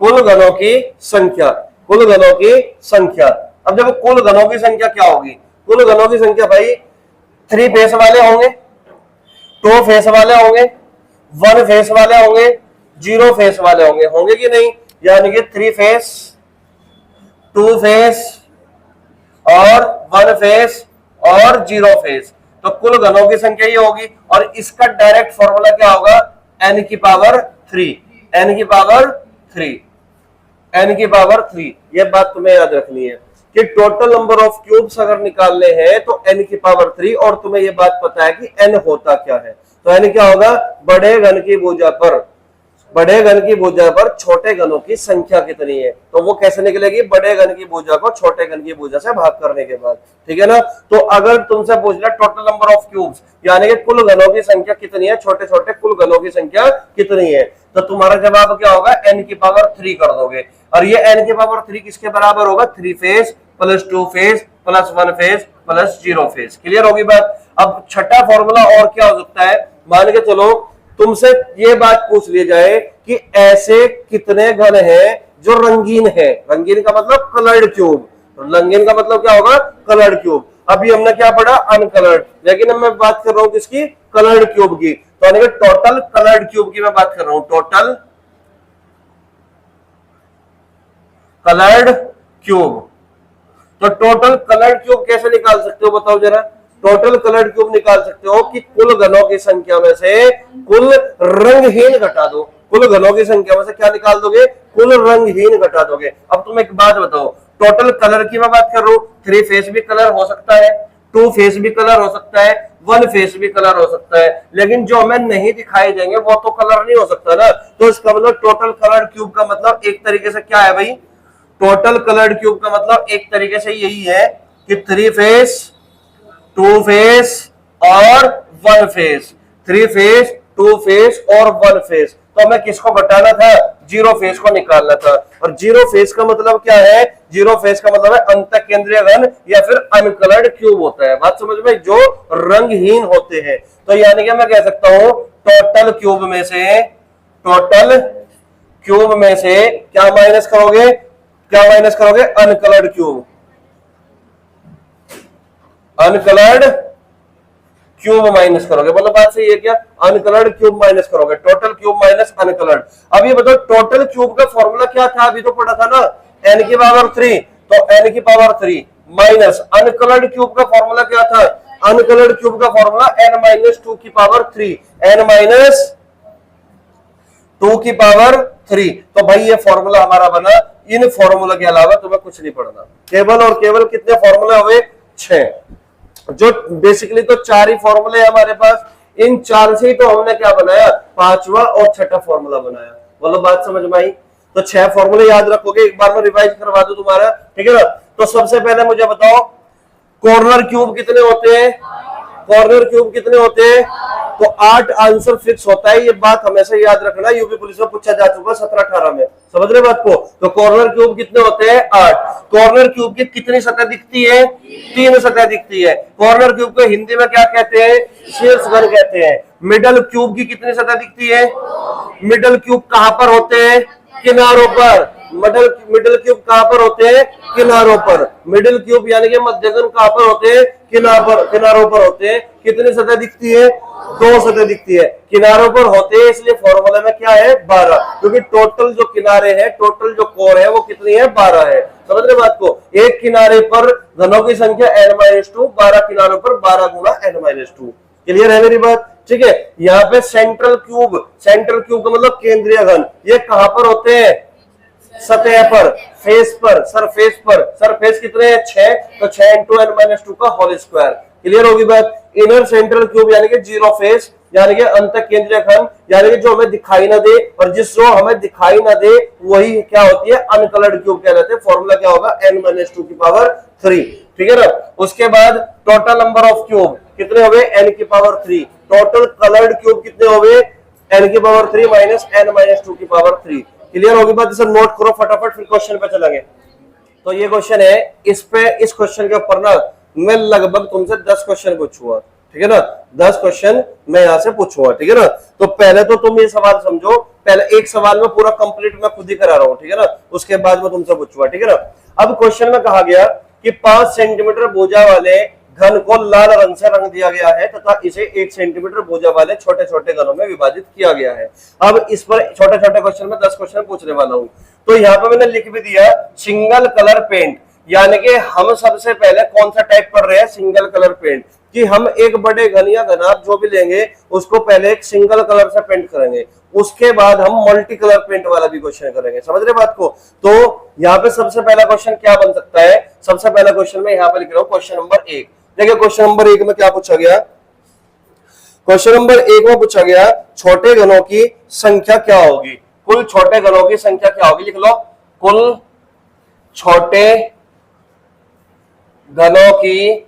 Speaker 1: कुल घनों की संख्या, कुल घनों की संख्या। अब देखो कुल घनों की संख्या क्या होगी? कुल घनों की संख्या भाई 3 फेस वाले होंगे, 2 फेस वाले होंगे, 1 फेस वाले होंगे, 0 फेस वाले होंगे। होंगे कि नहीं? यानी कि 3 फेस, 2 फेस और 1 फेस और 0 फेस। तो कुल घनों की संख्या ये होगी, और इसका डायरेक्ट फॉर्मूला क्या होगा? n की पावर 3, n की पावर 3, n की पावर 3। ये बात तुम्हें याद रखनी है कि टोटल नंबर ऑफ क्यूब्स अगर निकालने हैं तो n की पावर 3, और तुम्हें ये बात पता है कि n होता क्या है। तो n क्या होगा? बड़े घन की भुजा पर, बड़े घन की भुजा पर छोटे घनों की संख्या कितनी है, तो वो कैसे निकलेगी? बड़े घन की भुजा को छोटे घन की भुजा से भाग करने के बाद। ठीक है ना। तो अगर तुमसे पूछ लिया टोटल नंबर ऑफ क्यूब्स यानी कि कुल घनों की संख्या कितनी है, छोटे छोटे कुल घनों की संख्या कितनी है, तो तुम्हारा जवाब क्या होगा? n की पावर 3 कर दोगे। और ये n की पावर 3 किसके बराबर होगा? 3 face plus 2 face plus 1 face plus 0 face. Clear होगी बात? अब छठा फॉर्मूला और क्या हो सकता है? मान के चलो तुमसे ये बात पूछ ली जाए कि ऐसे कितने घन हैं जो रंगीन है। रंगीन का मतलब कलर्ड क्यूब, रंगीन का मतलब क्या होगा, कलर्ड क्यूब। अभी हमने क्या पढ़ा, अनकलर्ड, लेकिन अब मैं बात कर रहा हूं किसकी, कलर्ड क्यूब की। तो यानी कि टोटल कलर्ड क्यूब की मैं बात कर रहा हूं, टोटल कलर्ड क्यूब। तो टोटल कलर्ड क्यूब कैसे निकाल सकते हो बताओ जरा। टोटल कलर्ड क्यूब निकाल सकते हो कि कुल घनों की संख्या में से कुल रंगहीन घटा दो। कुल घनों की संख्या में से क्या निकाल दोगे, कुल रंगहीन घटा दोगे। अब तुम एक बात बताओ, टोटल कलर की मैं बात कर रहा हूं, 3 फेस भी कलर हो सकता है, 2 फेस भी कलर हो सकता है, 1 फेस भी कलर हो सकता है, लेकिन जो हमें नहीं दिखाई देंगे वो तो कलर नहीं हो सकता ना। तो इसका मतलब टोटल कलर्ड क्यूब का मतलब एक तरीके से क्या है भाई, टोटल कलर्ड क्यूब का मतलब एक तरीके से यही है कि 3 फेस, 2 फेस और 1 फेस, 3 फेस, 2 फेस और 1 फेस। तो हमें किसको घटाना था, 0 फेस को निकालना था। और 0 फेस का मतलब क्या है, 0 फेस का मतलब है अंतः केंद्रीय घन या फिर अनकलर्ड क्यूब होता है। बात समझ में, जो रंगहीन होते हैं। तो यानी कि मैं कह सकता हूं टोटल क्यूब में से, टोटल क्यूब में से क्या माइनस करोगे, क्या माइनस करोगे, uncoloured cube, uncoloured cube minus करोगे। मतलब बात सही है क्या, अनकलर्ड क्यूब माइनस करोगे, टोटल क्यूब माइनस अनकलर्ड। अब ये बताओ टोटल क्यूब का फॉर्मूला क्या था, अभी तो पढ़ा था ना, n की पावर 3, तो n की पावर 3 माइनस अनकलर्ड क्यूब का फॉर्मूला क्या था, अनकलर्ड क्यूब का फॉर्मूला n माइनस 2 की पावर 3, n माइनस 2 की पावर 3। तो भाई ये फॉर्मूला हमारा बना। इन फॉर्मूला के अलावा तुम्हें कुछ नहीं पढ़ना, केवल और केवल कितने फॉर्मूला हुए, 6। जो बेसिकली तो 4 ही फॉर्मूले हमारे पास, इन 4 से ही तो हमने क्या बनाया, 5वां और 6ठा फॉर्मूला बनाया। बोलो बात समझ में आई। तो 6 फॉर्मूले याद रखोगे, एक बार में रिवाइज करवा दूं तुम्हारा, ठीक है ना। तो सबसे पहले मुझे बताओ कॉर्नर क्यूब कितने होते हैं, कॉर्नर क्यूब कितने होते हैं, तो 8 आंसर फिक्स होता है। ये बात हमेशा याद रखना, यूपी पुलिस में पूछा जा चुका 17-18 में, समझ रहे बात को। तो कॉर्नर क्यूब कितने होते हैं, 8। कॉर्नर क्यूब की कितनी सतह दिखती है, 3 सतह दिखती है। कॉर्नर क्यूब को हिंदी में क्या कहते हैं, शीर्ष घन कहते हैं। मिडल क्यूब की कितनी सतह दिखती है, मिडल क्यूब कहां पर होते हैं, किनारों पर। मिडल क्यूब कहां पर होते हैं, किनारों पर। मिडिल क्यूब यानी कि मध्यगन कहां पर होते हैं, किनारों पर होते हैं। कितनी सतह दिखती है, 2 सतह दिखती है, किनारों पर होते हैं, इसलिए फॉर्मूला में क्या है, 12। क्योंकि टोटल जो किनारे हैं, टोटल जो कोर है वो कितनी है, 12 है। समझ रहे बात को। एक किनारे पर घनों की संख्या n-2, 12 किनारों पर 12 गुना n-2। क्लियर है मेरी बात, ठीक है। यहाँ पे सेंट्रल क्यूब, सेंट्रल क्यूब का मतलब केंद्रीय घन, ये कहां पर होते हैं, सतह पर, फेस पर, सरफेस पर। सरफेस कितने हैं, 6, तो 6 × n-2 का होल स्क्वायर। क्लियर होगी बात। इनर सेंट्रल क्यूब यानी कि 0 फेस, यानी कि अंत केंद्रीय घन, यानी कि जो हमें दिखाई ना दे, और जिस जो हमें दिखाई ना दे वही क्या होती है, अनकलर्ड क्यूब कहलाते हैं। फॉर्मूला क्या होगा, n-2 की पावर 3, ठीक है ना। उसके बाद टोटल नंबर ऑफ क्यूब कितने हो गए, n की पावर 3। टोटल कलर्ड क्यूब कितने हो गए, n की पावर 3 माइनस n-2 की पावर 3। क्लियर होगी बात। इसे नोट करो फटाफट, फिर क्वेश्चन पे चलेंगे। तो ये क्वेश्चन है, इस क्वेश्चन के ऊपर ना मैं लगभग तुमसे 10 क्वेश्चन पूछूंगा, ठीक है ना। 10 क्वेश्चन मैं यहां से पूछूंगा, ठीक है ना। तो पहले तो तुम ये सवाल समझो, पहले एक सवाल में पूरा कंप्लीट मैं खुद ही करा रहा हूं, ठीक है ना। उसके बाद मैं तुमसे पूछूंगा, ठीक है ना। अब क्वेश्चन में कहा गया कि 5 सेंटीमीटर भुजा वाले घन को लाल रंग से रंग दिया गया है तथा इसे 1 सेंटीमीटर भुजा वाले छोटे छोटे घनों में विभाजित किया गया है। अब इस पर छोटे छोटे क्वेश्चन में 10 क्वेश्चन पूछने वाला हूं। तो यहाँ पे मैंने लिख भी दिया सिंगल कलर पेंट, यानी कि हम सबसे पहले कौन सा टाइप कर रहे हैं, सिंगल कलर पेंट। कि हम एक बड़े घन या घनाभ जो भी लेंगे उसको पहले एक सिंगल कलर से पेंट करेंगे, उसके बाद हम मल्टी कलर पेंट वाला भी क्वेश्चन करेंगे। समझ रहे बात को। तो यहाँ पे सबसे पहला क्वेश्चन क्या बन सकता है, सबसे पहला क्वेश्चन में यहाँ पे लिख रहा हूँ क्वेश्चन नंबर 1। देखिए क्वेश्चन नंबर 1 में क्या पूछा गया, क्वेश्चन नंबर 1 में पूछा गया छोटे घनों की संख्या क्या होगी, कुल छोटे घनों की संख्या क्या होगी। लिख लो, कुल छोटे घनों की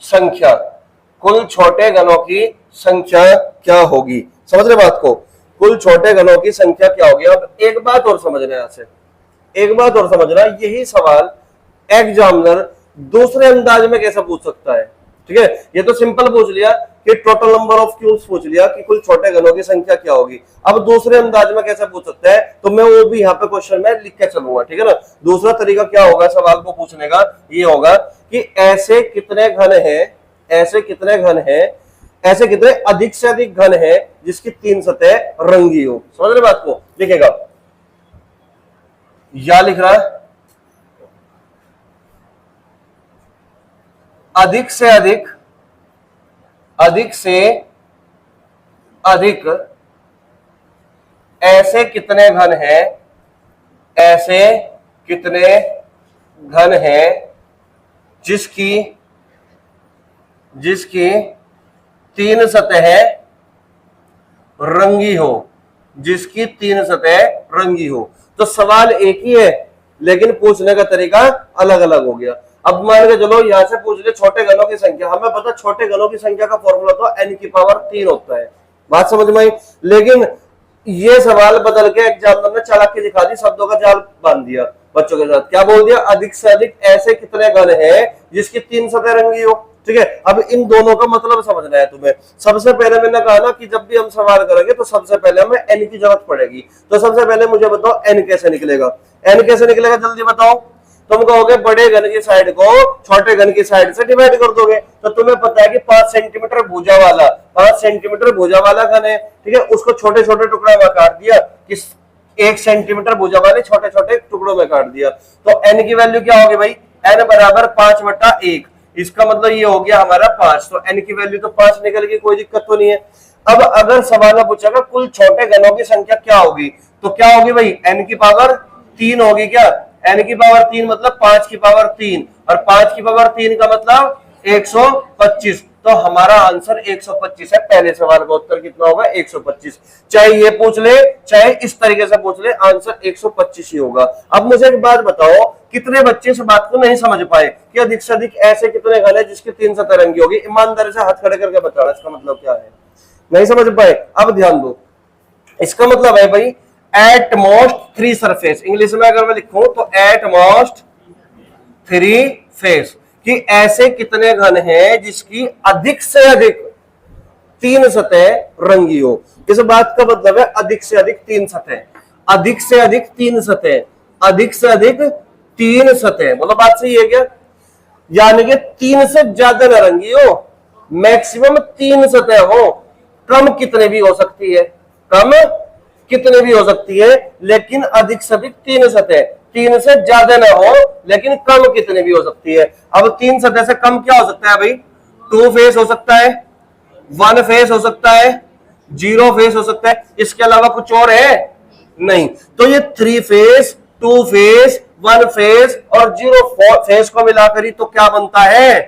Speaker 1: संख्या, कुल छोटे घनों की संख्या क्या होगी। समझ रहे बात को, कुल छोटे घनों की संख्या क्या होगी। अब एक बात और समझना, यहां से एक बात और समझना, यही सवाल एग्जामिनर दूसरे अंदाज में कैसे पूछ सकता है। ठीक है, ये तो सिंपल पूछ लिया कि टोटल नंबर ऑफ क्यूब्स पूछ लिया कि कुल छोटे घनों की संख्या क्या होगी। अब दूसरे अंदाज में कैसे पूछ सकते हैं, तो मैं वो भी यहाँ पे क्वेश्चन में लिख के चलूंगा, ठीक है ना। दूसरा तरीका क्या होगा सवाल को पूछने का, ये होगा कि ऐसे कितने घन हैं, ऐसे कितने घन हैं, ऐसे कितने अधिक से अधिक घन है जिसकी 3 सतह रंगी हो। समझ रहे बात को, लिखेगा या लिख रहा है अधिक से अधिक, अधिक से अधिक ऐसे कितने घन हैं, ऐसे कितने घन हैं जिसकी 3 सतह रंगी हो, जिसकी 3 सतह रंगी हो। तो सवाल एक ही है लेकिन पूछने का तरीका अलग अलग हो गया। अब मान के चलो यहां से पूछ ले छोटे घनों की संख्या, हमें पता छोटे घनों की संख्या का फॉर्मूला तो n की पावर 3 होता है, बात समझ में आई। लेकिन ये सवाल बदल के एग्जामिनर ने चालाकी दिखा दी, शब्दों का जाल बांध दिया बच्चों के साथ। क्या बोल दिया, अधिक से अधिक ऐसे कितने घन हैं जिसकी 3 सतह रंगी हो, ठीक है। अब इन दोनों का मतलब समझना है तुम्हें। सबसे पहले मैंने कहा ना कि जब भी हम सवाल करेंगे तो सबसे पहले हमें n की जरूरत पड़ेगी। तो सबसे पहले मुझे बताओ n कैसे निकलेगा, n कैसे निकलेगा जल्दी बताओ। तुम कहोगे बड़े घन की साइड को छोटे घन की साइड से डिवाइड कर दोगे, तो तुम्हें पता है कि 5 सेंटीमीटर भुजा वाला, 5 सेंटीमीटर भुजा वाला घन है, ठीक है। उसको छोटे छोटे टुकड़ा में काट दिया, किस 1 सेंटीमीटर भुजा वाले छोटे छोटे टुकड़ों में काट दिया। तो n की वैल्यू क्या होगी भाई, n बराबर 5/1, इसका मतलब ये हो गया हमारा 5। तो n की वैल्यू तो 5 निकल गई, कोई दिक्कत तो नहीं है। अब अगर सवाल में पूछेगा कुल छोटे घनों की संख्या क्या होगी, तो क्या होगी भाई, n की पावर 3 होगी। क्या n की पावर 3 मतलब 5 की पावर 3, और 5 की पावर 3 का मतलब 125। तो हमारा आंसर 125 है। पहले सवाल का उत्तर कितना होगा, 125। चाहे ये पूछ ले चाहे इस तरीके से पूछ ले, आंसर 125 ही होगा। अब मुझे एक बात बताओ, कितने बच्चे इस बात को नहीं समझ पाए कि अधिक से अधिक ऐसे कितने घन है जिसकी 3 सतह रंगी होगी। ईमानदारी से हाथ खड़े करके बताना इसका मतलब क्या है, नहीं समझ पाए। अब ध्यान दो, इसका मतलब है भाई एट मोस्ट 3 सरफेस। इंग्लिश में अगर मैं लिखूं तो एट मोस्ट 3 फेस, कि ऐसे कितने घन हैं जिसकी अधिक से अधिक 3 सतह रंगी हो। इस बात का मतलब है अधिक से अधिक 3 सतह, अधिक से अधिक 3 सतह, अधिक से अधिक 3 सतह, मतलब बात सही है क्या। यानी कि 3 से ज्यादा न रंगी हो, मैक्सिमम 3 सतह हो। कम कितने भी हो सकती है, कम कितने भी हो सकती है, लेकिन अधिक से अधिक 3 सतह, 3 से ज्यादा ना हो लेकिन कम कितने भी हो सकती है। अब 3 सतह से कम क्या हो सकता है भाई, 2 फेस हो सकता है, 1 फेस हो सकता है, 0 फेस हो सकता है, इसके अलावा कुछ और है नहीं। तो ये 3 फेस, 2 फेस, 1 फेस और 0 फेस को मिलाकर ही तो क्या बनता है,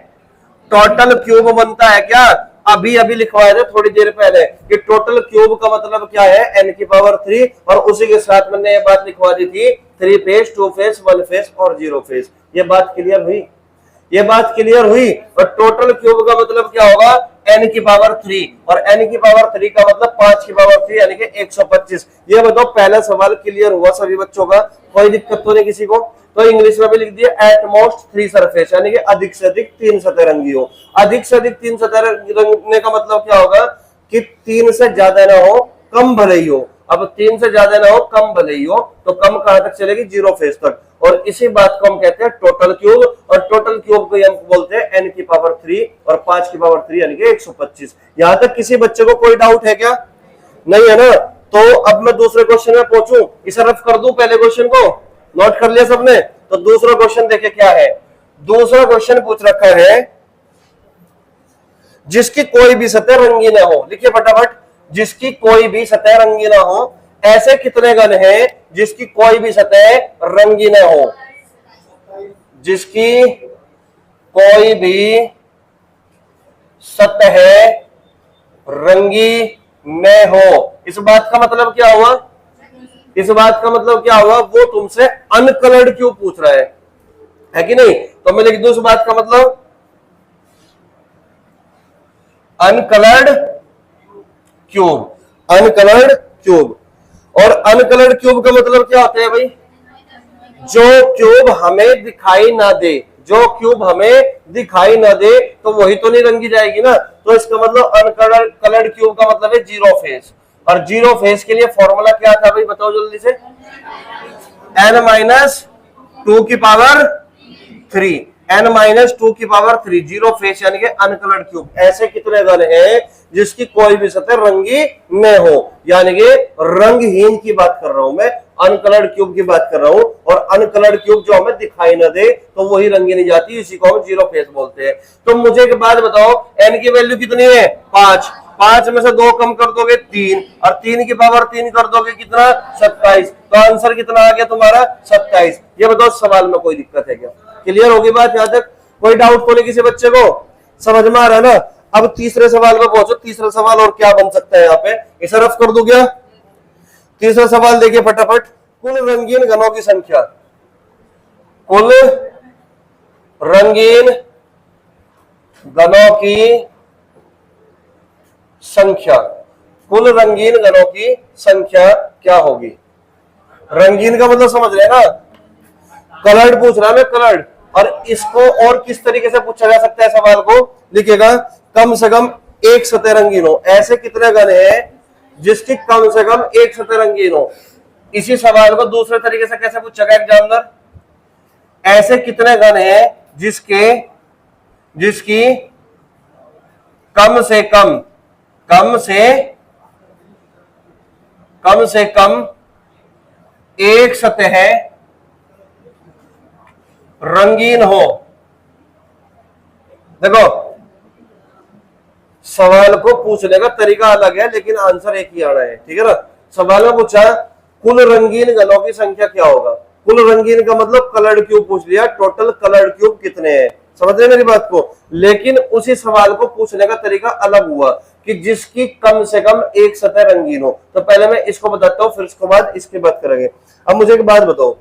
Speaker 1: टोटल क्यूब बनता है। क्या अभी अभी लिखवाया था थोड़ी देर पहले कि टोटल क्यूब का मतलब क्या है, n की पावर 3, और उसी के साथ मैंने ये बात लिखवा दी थी 3 फेस, 2 फेस, 1 फेस और 0 फेस। ये बात क्लियर हुई, ये बात क्लियर हुई। और टोटल क्यूब का मतलब क्या होगा, n की पावर 3, और n की पावर 3 का मतलब 5 की पावर 3 यानी कि 125। ये बताओ पहला सवाल क्लियर हुआ सभी बच्चों का, कोई दिक्कत तो नहीं किसी को। तो इंग्लिश में भी लिख दिया एट मोस्ट 3 सरफेस, यानी कि अधिक से अधिक 3 सतह रंगी हो। अधिक से अधिक 3 सतह रंगने का मतलब क्या होगा कि 3 से ज्यादा ना हो, कम भले ही हो। अब 3 से ज्यादा ना हो, कम भले ही हो, तो कम कहां तक चलेगी, 0 फेस तक। और इसी बात को हम कहते हैं टोटल क्यूब, और टोटल क्यूब को हम बोलते हैं n की पावर 3 और 5 की पावर 3 यानी कि 125। यहां तक किसी बच्चे को कोई डाउट है क्या, नहीं है ना। तो अब मैं दूसरे क्वेश्चन में पहुंचू, इसे रफ कर दूं, पहले क्वेश्चन को नोट कर लिया सबने। तो दूसरा क्वेश्चन देखे क्या है, दूसरा क्वेश्चन पूछ रखा है जिसकी कोई भी सतह रंगी ना हो। लिखिए फटाफट, जिसकी कोई भी सतह रंगी ना हो। ऐसे कितने घन हैं जिसकी कोई भी सतह रंगी ना हो, जिसकी कोई भी सतह रंगी न हो। इस बात का मतलब क्या हुआ, इस बात का मतलब क्या हुआ, वो तुमसे अनकलर्ड क्यूब पूछ रहा है कि नहीं। तो मैं लिख दूं इस बात का मतलब अनकलर्ड क्यूब, अनकलर्ड क्यूब। और अनकलर्ड क्यूब का मतलब क्या होता है भाई, जो क्यूब हमें दिखाई ना दे, जो क्यूब हमें दिखाई ना दे तो वही तो नहीं रंगी जाएगी ना। तो इसका मतलब अनकलर्ड क्यूब का मतलब है जीरो फेस। और जीरो फेस के लिए फॉर्मूला क्या था भाई, बताओ जल्दी से। n-2 n-2 जीरो फेस यानी कि अनकलर्ड क्यूब। ऐसे कितने घन हैं जिसकी कोई भी सतह रंगी न हो, यानी कि रंगहीन की बात कर रहा हूं मैं, अनकलर्ड क्यूब की बात कर रहा हूं। और अनकलर्ड क्यूब जो हमें दिखाई न दे तो वही रंगी नहीं जाती, इसी को हम जीरो फेस बोलते हैं। तो मुझे एक बात बताओ, n की वैल्यू कितनी है 5, 5 में से 2 कम कर दोगे 3, और 3 की पावर 3 कर दोगे कितना 27। तो आंसर कितना आ गया तुम्हारा 27। ये बताओ सवाल में कोई दिक्कत है क्या? क्लियर होगी बात यहां तक? कोई डाउट तो नहीं किसी बच्चे को? समझ में आ रहा है ना? अब तीसरे सवाल में पहुंचो। तीसरा सवाल और क्या बन सकता है यहाँ पे, इसे रफ कर दूं क्या? तीसरा सवाल देखिए फटाफट। कुल रंगीन घनों की संख्या, कुल रंगीन घनों की संख्या, कुल रंगीन घनों की संख्या क्या होगी? रंगीन का मतलब समझ रहे ना, कलर्ड पूछ रहा है मैं, कलर्ड। और इसको और किस तरीके से पूछा जा सकता है सवाल को, लिखिएगा कम से कम एक सतह रंगीन हो। ऐसे कितने घन हैं जिसकी कम से कम एक सतह रंगीन हो? इसी सवाल को दूसरे तरीके से कैसे पूछेगा एग्जामिनर, ऐसे कितने घन हैं जिसकी कम से कम एक सतह रंगीन हो। देखो सवाल को पूछने का तरीका अलग है लेकिन आंसर एक ही आना है, ठीक है ना? सवाल में पूछा कुल रंगीन घनों की संख्या क्या होगा। कुल रंगीन का मतलब कलर्ड क्यूब पूछ लिया, टोटल कलर्ड क्यूब कितने हैं, समझ रहे मेरी बात को? लेकिन उसी सवाल को पूछने का तरीका अलग हुआ कि जिसकी कम से कम एक सतह रंगीन हो। तो पहले मैं इसको बताता हूं, फिर इसके बाद इसकी बात करेंगे। अब मुझे एक बात बताओ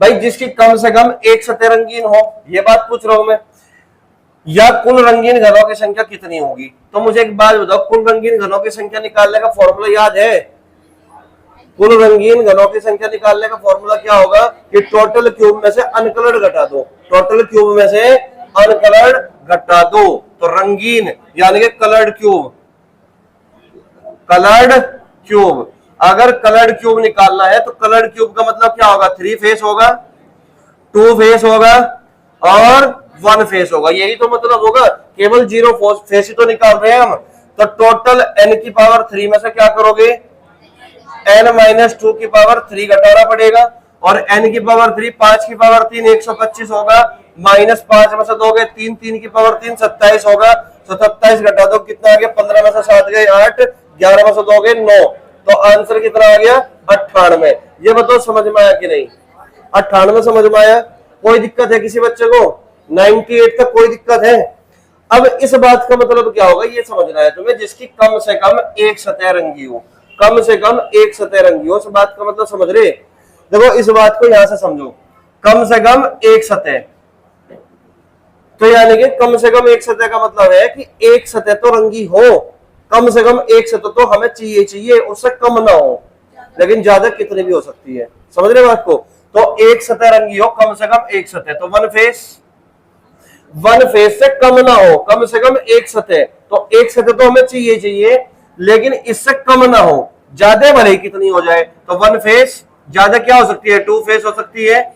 Speaker 1: भाई, जिसकी कम से कम एक सतह रंगीन हो, ये बात पूछ रहा हूं मैं, या कुल रंगीन घनों की संख्या कितनी होगी? तो मुझे एक बात बताओ, कुल रंगीन घनों की संख्या निकालने का फॉर्मूला याद है? कुल रंगीन घनों की संख्या निकालने का फॉर्मूला क्या होगा कि टोटल क्यूब में से अनकलर्ड घटा दो, टोटल क्यूब में से अनकलर्ड घटा दो। तो रंगीन यानी कि कलर्ड क्यूब, अगर कलर्ड क्यूब निकालना है तो कलर्ड क्यूब का मतलब क्या होगा? 3 फेस होगा, 2 फेस होगा और 1 फेस होगा। यही तो मतलब होगा, केवल 0 फेस ही तो निकाल रहे हैं हम। तो टोटल n की पावर 3 में से क्या करोगे, n-2 की पावर 3 घटाना पड़ेगा। और n की पावर 3, 5 की पावर 3 125 होगा, -5 में से दोगे 3, 3 की पावर 3 27 होगा। तो 27 घटा दो, कितना आ गया? 15 में से 7 गए 8, 11 में से दोगे 9। तो आंसर कितना आ गया 98। ये बताओ समझ में आया कि नहीं? 98 समझ में आया? कोई दिक्कत है किसी बच्चे को? 98 तक कोई दिक्कत है? अब इस बात का मतलब क्या होगा ये समझना है तुम्हें, जिसकी कम से कम एक सतह रंगी हो, कम से कम एक सतह रंगी हो। इस बात का मतलब समझ रहे? देखो इस बात को यहां से समझो, कम से कम एक सतह, तो यानी कि कम से कम एक सतह का मतलब है कि एक सतह तो रंगी हो। कम से कम एक सतह तो हमें चाहिए, उससे कम ना हो, लेकिन ज्यादा कितनी भी हो सकती है। समझ रहे बात को? तो एक सतह रंगी हो, कम से कम एक सतह, तो वन फेस से कम ना हो, कम से कम एक सतह। तो एक सतह तो हमें चाहिए, लेकिन इससे कम ना हो, ज्यादा भले कितनी हो जाए। तो वन फेस ज्यादा क्या हो सकती है? 2 फेस हो सकती है,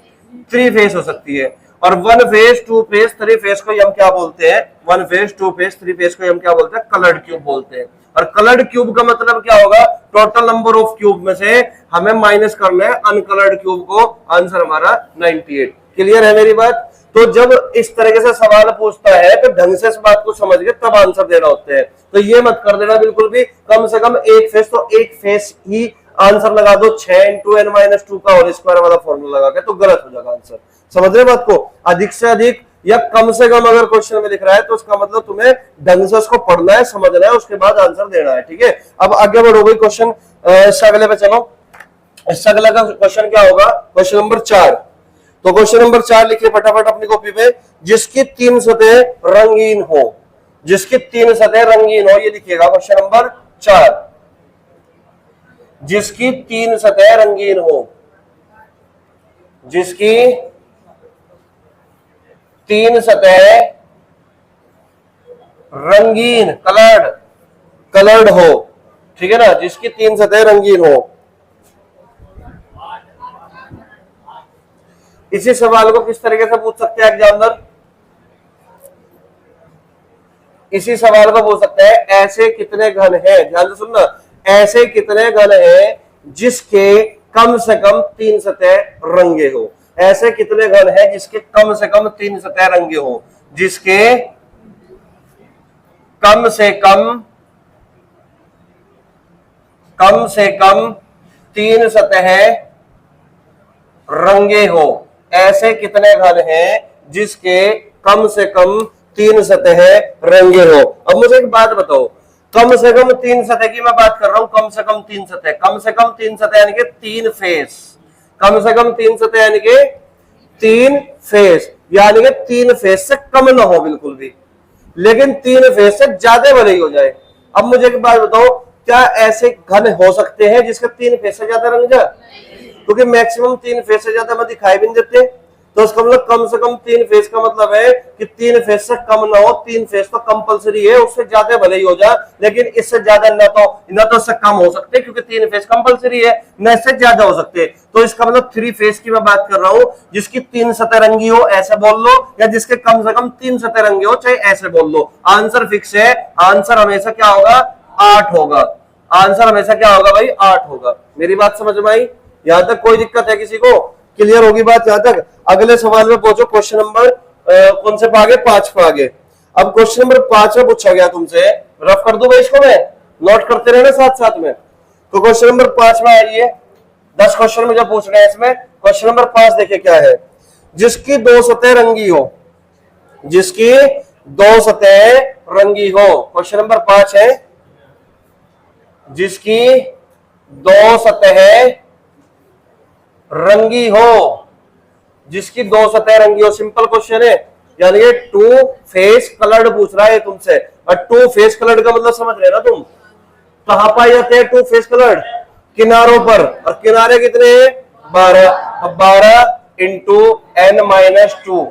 Speaker 1: 3 फेस हो सकती है। और 1 फेस, 2 फेस, 3 फेस को हम क्या बोलते हैं? 1 फेस, 2 फेस, 3 फेस को हम क्या बोलते हैं? कलर्ड क्यूब बोलते हैं। और कलर्ड क्यूब का मतलब क्या होगा? टोटल नंबर ऑफ क्यूब में से हमें माइनस करना है अनकलर्ड क्यूब को। आंसर हमारा 98। क्लियर है मेरी बात? तो जब इस तरीके से सवाल पूछता है तो ढंग से इस बात को समझ के तब आंसर देना होता है। तो ये मत कर देना बिल्कुल भी, कम से कम एक फेस, तो एक फेस ही आंसर लगा दो 6 × n-2 का होल स्क्वायर वाला फॉर्मूला लगा के, तो गलत हो जाएगा आंसर। समझ रहे बात को? अधिक से अधिक या कम से कम अगर क्वेश्चन में लिख रहा है तो उसका मतलब तुम्हें ढंग से उसको पढ़ना है, समझना है, उसके बाद आंसर देना है, ठीक है? अब आगे बढ़ो भाई, क्वेश्चन अगले पे चलो। इससे अगला का क्वेश्चन क्या होगा? Question number 4। तो क्वेश्चन नंबर 4 लिखिए फटाफट अपनी कॉपी पे। जिसकी 3 सतह रंगीन हो, जिसकी 3 सतह रंगीन हो, ये लिखिएगा क्वेश्चन नंबर 4। जिसकी 3 सतह रंगीन हो, जिसकी 3 सतह रंगीन, कलर्ड हो, ठीक है ना, जिसकी 3 सतह रंगीन हो। इसी सवाल को किस तरीके से पूछ सकते हैं एग्जामिनर? इसी सवाल को पूछ सकते हैं, ऐसे कितने घन हैं, ध्यान से सुनना, ऐसे कितने घन हैं जिसके कम से कम 3 सतह रंगे हो। ऐसे कितने घन हैं जिसके कम से कम 3 सतह रंगे हो, जिसके कम से कम 3 सतह रंगे हो। ऐसे कितने घन हैं जिसके कम से कम 3 सतह रंगे हो। अब मुझे एक बात बताओ, कम से कम 3 सतह की मैं बात कर रहा हूं, कम से कम 3 सतह, कम से कम 3 सतह यानी कि 3 फेस, कम से कम 3 सतह यानी कि 3 फेस, यानी कि 3 फेस से कम ना हो बिल्कुल भी, लेकिन 3 फेस से ज्यादा भले ही हो जाए। अब मुझे एक बात बताओ, क्या ऐसे घन हो सकते हैं जिसका 3 फेस से ज्यादा रंग जाए? क्योंकि मैक्सिमम 3 फेस से ज्यादा में दिखाई भी नहीं देते, तो इसका मतलब कम से कम 3 फेस का मतलब है कि 3 फेस से कम ना हो। 3 फेस तो कंपलसरी है, उससे ज्यादा भले ही हो जाए, लेकिन इससे ज्यादा ना तो इससे कम हो सकते, क्योंकि 3 फेस कंपलसरी है, न इससे ज्यादा हो सकते। तो इसका मतलब 3 फेस की मैं बात कर रहा हूं, जिसकी 3 सतह रंगी हो, ऐसे बोल लो, या जिसके कम से कम 3 सतह रंगी हो, चाहे ऐसे बोल लो। आंसर फिक्स है, आंसर हमेशा क्या होगा? 8 होगा। आंसर हमेशा क्या होगा भाई? 8 होगा। मेरी बात समझ में आई? यहां तक कोई दिक्कत है किसी को? क्लियर होगी बात यहां तक? अगले सवाल में पहुंचो, क्वेश्चन नंबर कौन से पे आगे? 5 पे आगे। अब क्वेश्चन नंबर 5 में पूछा गया तुमसे, रफ कर दूं भाई इसको, मैं नोट करते रहना साथ साथ में। तो क्वेश्चन नंबर 5 में आइए, 10 क्वेश्चन मुझे पूछ रहे हैं इसमें। क्वेश्चन नंबर 5 देखिए क्या है, जिसकी 2 सतह रंगी हो, जिसकी 2 सतह रंगी हो। क्वेश्चन नंबर 5 है, जिसकी 2 सतह रंगी हो, जिसकी 2 सतह रंगी हो। सिंपल क्वेश्चन है, यानी ये 2 फेस कलर्ड पूछ रहा है तुमसे। और 2 फेस कलर्ड का मतलब समझ रहे ना तुम? कहां पाए जाते हैं 2 फेस कलर्ड? किनारों पर। और किनारे कितने हैं? 12। अब 12 इंटू n-2।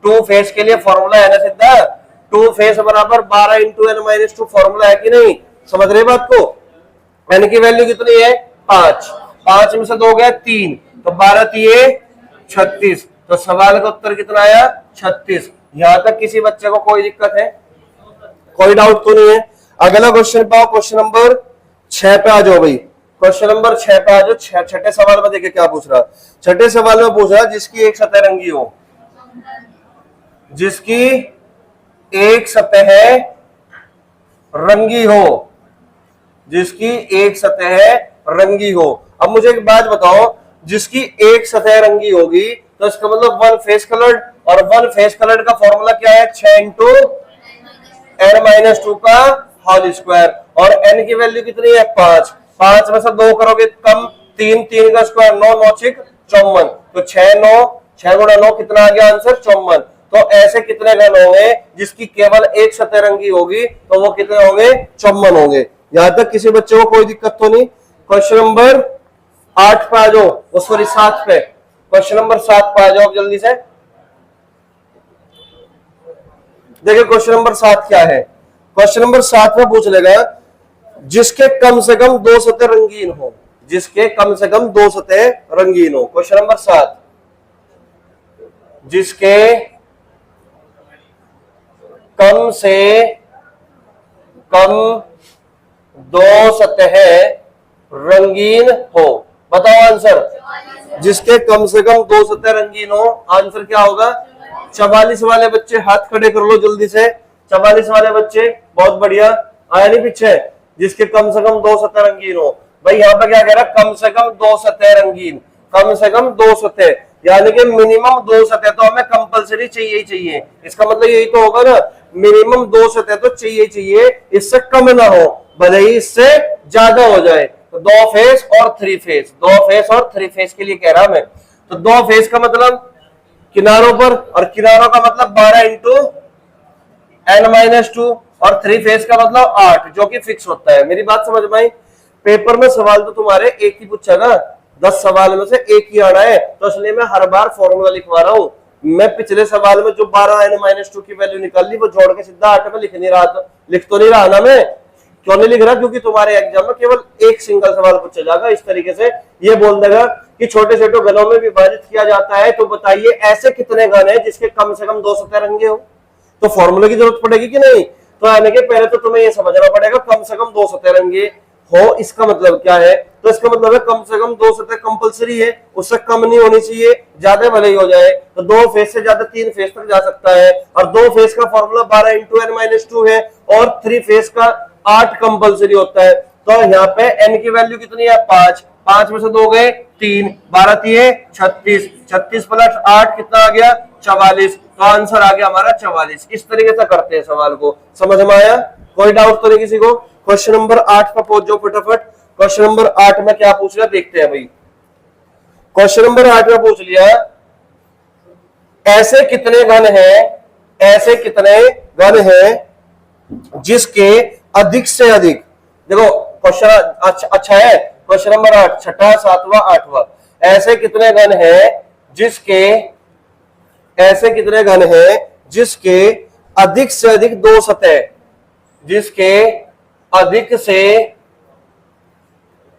Speaker 1: 2 फेस के लिए फॉर्मूला है ना सीधा, 2 फेस बराबर 12 इंटू n-2 फॉर्मूला है कि नहीं? समझ रहे बात को? n की वैल्यू कितनी है? 5। 5 में से 2 गया 3, तो 12 3 36। तो सवाल का उत्तर कितना आया? 36। यहां तक किसी बच्चे को कोई दिक्कत है? कोई डाउट तो नहीं है? अगला क्वेश्चन पाओ, क्वेश्चन नंबर 6 पे आ जाओ भाई। क्वेश्चन नंबर 6 पे आ जाओ। छठे सवाल में देखिए क्या पूछ रहा। छठे सवाल में पूछ रहा, जिसकी एक सतह रंगी हो, जिसकी एक सतह रंगी हो, जिसकी एक सतह रंगी हो। अब मुझे एक बात बताओ, जिसकी एक सतह रंगी होगी तो इसका मतलब 1 फेस कलर्ड, और 1 फेस कलर्ड का फॉर्मूला क्या है? 6 इंटू n-2 का होल स्क्वायर। और n की वैल्यू कितनी है? 5। 5 में से 2 करोगे कम, 3, 3 का स्क्वायर 9, 9 6 54। तो 6 गुणा 9 कितना आ गया आंसर? 54। तो ऐसे कितने घन होंगे जिसकी केवल एक सतह रंगी होगी? तो वो कितने होंगे? 54 होंगे। यहां तक किसी बच्चे को कोई दिक्कत तो नहीं? क्वेश्चन नंबर 8 पे आ जाओ, सॉरी 7 पे। क्वेश्चन नंबर 7 पे आ जाओ जल्दी से। देखिए क्वेश्चन नंबर 7 क्या है। क्वेश्चन नंबर 7 में पूछ लेगा, जिसके कम से कम 2 सतह रंगीन हो, जिसके कम से कम 2 सतह रंगीन हो। क्वेश्चन नंबर 7, जिसके कम से कम 2 सतह रंगीन हो। बताओ आंसर। जिसके कम से कम 2 सतह रंगीन हो, आंसर क्या होगा? 44 वाले बच्चे हाथ खड़े कर लो जल्दी से। 44 वाले बच्चे, बहुत बढ़िया। आया नहीं पीछे? जिसके कम से कम 2 सतह रंगीन हो। भाई यहाँ पे क्या कह रहा है? कम से कम 2 सतह रंगीन, कम से कम 2 सतह, यानी कि मिनिमम 2 सतह तो हमें कंपलसरी चाहिए ही चाहिए। इसका मतलब यही तो होगा ना, मिनिमम 2 सतह तो चाहिए चाहिए, इससे कम ना हो, भले ही इससे ज्यादा हो जाए। तो 2 फेस और 3 फेस, 2 फेस और 3 फेस के लिए कह रहा मैं। तो 2 फेस का मतलब किनारों पर, और किनारों का मतलब 12 इंटू n-2, और 3 फेस का मतलब 8, जो कि फिक्स होता है। मेरी बात समझ में आई? पेपर में सवाल तो तुम्हारे एक ही पूछा ना, 10 सवाल में से एक ही आना है, तो इसलिए मैं हर बार फॉर्मूला लिखवा रहा हूं। मैं पिछले सवाल में जो 12n-2 की वैल्यू निकाल ली वो जोड़ के सीधा 8 में लिख नहीं रहा था, लिख तो नहीं रहा ना मैं। क्यों नहीं लिख रहा? क्योंकि तुम्हारे एग्जाम में केवल एक सिंगल सवाल पूछा जाएगा। इस तरीके से ये बोल देगा कि छोटे छोटे घनों में विभाजित किया जाता है, तो बताइए ऐसे कितने घन है जिसके कम से कम 2 सतरंगे हो। तो फॉर्मूले की जरूरत पड़ेगी कि नहीं? तो आने के पहले तो तुम्हें ये समझना पड़ेगा कम से कम 2 सतरंगे हो, इसका मतलब क्या है? तो इसका मतलब है कम से कम 2 सतह कंपलसरी है, उससे कम नहीं होनी चाहिए, ज्यादा भले ही हो जाए। तो 2 फेस से ज्यादा 3 फेस तक जा सकता है, और 2 फेस का फॉर्मूला 12 × n-2 है, और 3 फेस का 8 कंपलसरी होता है। तो यहाँ पे n की वैल्यू कितनी है? 5, 5 में से 2 गए 3, 12 3 36, 36 प्लस 8 कितना आ गया? 44। तो आंसर आ गया हमारा 44। इस तरीके से करते हैं सवाल को। समझ में आया? कोई डाउट तो नहीं किसी को? क्वेश्चन नंबर 8 पर पहुंच जाओ फटाफट। क्वेश्चन नंबर 8 में क्या पूछ लिया देखते हैं भाई। क्वेश्चन नंबर 8 में पूछ लिया ऐसे कितने घन हैं, ऐसे कितने घन हैं जिसके अधिक से अधिक, देखो क्वेश्चन अच्छा है। क्वेश्चन नंबर 8 छठा, 7वां, 8वां। ऐसे कितने घन हैं जिसके, ऐसे कितने घन हैं जिसके अधिक से अधिक 2 सतह, जिसके अधिक से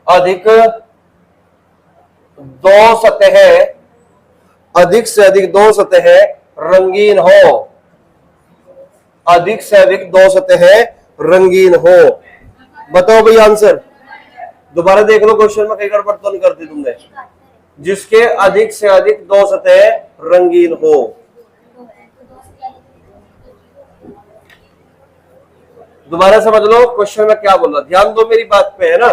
Speaker 1: अधिक 2 सतह, अधिक से अधिक 2 सतह रंगीन हो, अधिक से अधिक 2 सतह रंगीन हो। बताओ भाई आंसर। दोबारा देख लो क्वेश्चन में, कई गड़बड़ तो नहीं कर दी तुमने। जिसके अधिक से अधिक 2 सतह रंगीन हो। दोबारा समझ लो क्वेश्चन में क्या बोल रहा, ध्यान दो मेरी बात पे, है ना।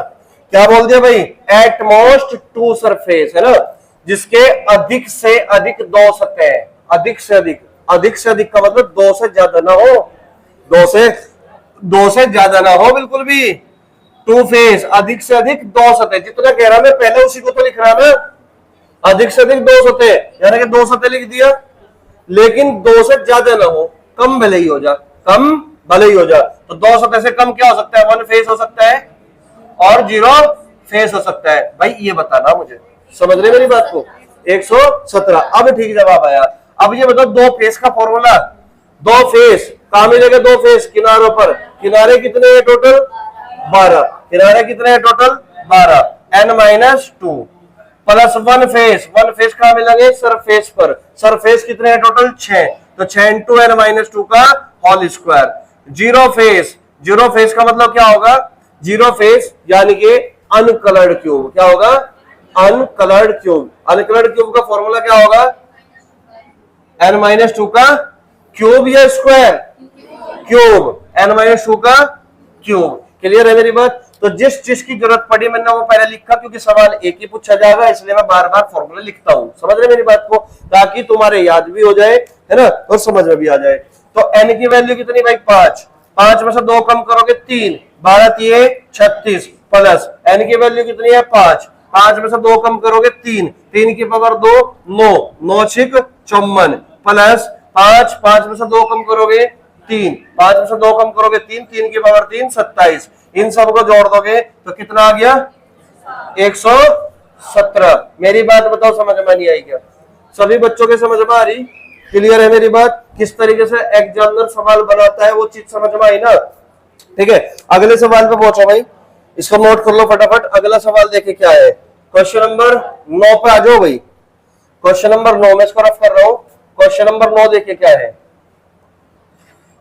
Speaker 1: क्या बोल दिया भाई? एट मोस्ट 2 सरफेस, है ना, जिसके अधिक से अधिक 2 सतह, अधिक से अधिक, अधिक से अधिक का मतलब 2 से ज्यादा ना हो, 2 से ज्यादा ना हो बिल्कुल भी। 2 फेस, अधिक से अधिक 2 सतह, जितना कह रहा मैं पहले उसी को तो लिख रहा ना। अधिक से अधिक 2 सतह, यानी कि 2 सतह लिख दिया, लेकिन 2 से ज्यादा ना हो, कम भले ही हो जा, कम भले ही हो जा। तो 2 सतह से कम क्या हो सकता है? 1 फेस हो सकता है और 0 फेस हो सकता है। भाई ये बताना मुझे, समझ रहे मेरी बात को? 117। अब ठीक जवाब आया। अब ये बताओ 2 फेस का फॉर्मूला, 2 फेस कहां मिलेगा? 2 फेस किनारों पर। किनारे कितने हैं टोटल? 12। किनारे कितने हैं total? 12। n-2 plus 1 face, 1 face कहां मिलेंगे? सरफेस पर। सरफेस कितने हैं टोटल? 6। तो 6 × n-2 का होल स्क्वायर। 0 फेस, 0 फेस का मतलब क्या होगा? 0 फेस यानी कि अनकलर्ड क्यूब। क्या होगा? Uncoloured cube. अनकलर्ड क्यूब का फॉर्मूला क्या होगा? n-2 का क्यूब या स्क्वायर? क्यूब। n-2 का क्यूब। क्लियर है मेरी बात? तो जिस चीज की जरूरत पड़ी मैंने वो पहले लिखा, क्योंकि सवाल एक ही पूछा जाएगा, इसलिए मैं बार बार फॉर्मूला लिखता हूं। समझ रहे मेरी बात को? ताकि तुम्हारे याद भी हो जाए, है ना, और समझ में भी आ जाए। तो n की वैल्यू कितनी भाई? 5। 5 में से 2 कम करोगे 3, 12 3 36 प्लस n की वैल्यू कितनी है? 5। 5 में से 2 कम करोगे 3, 3 की पावर 2 9, 9 6 54 प्लस 5, 5 में से 2 कम करोगे 3, 5 में से 2 कम करोगे 3, 3 की पावर 3 27। इन सबको जोड़ दोगे तो कितना आ गया? 117। मेरी बात बताओ समझ में नहीं आई क्या? सभी बच्चों के समझ में आ रही? क्लियर है मेरी बात? किस तरीके से एग्जामिनर सवाल बनाता है वो चीज समझ में आई ना? ठीक है, अगले सवाल पे पहुंचो भाई, इसको नोट कर लो फटाफट। अगला सवाल देखे क्या है। क्वेश्चन नंबर 9 पे आ जाओ भाई। क्वेश्चन नंबर 9 में इसको रफ कर रहा हूं। क्वेश्चन नंबर 9 देखे क्या है।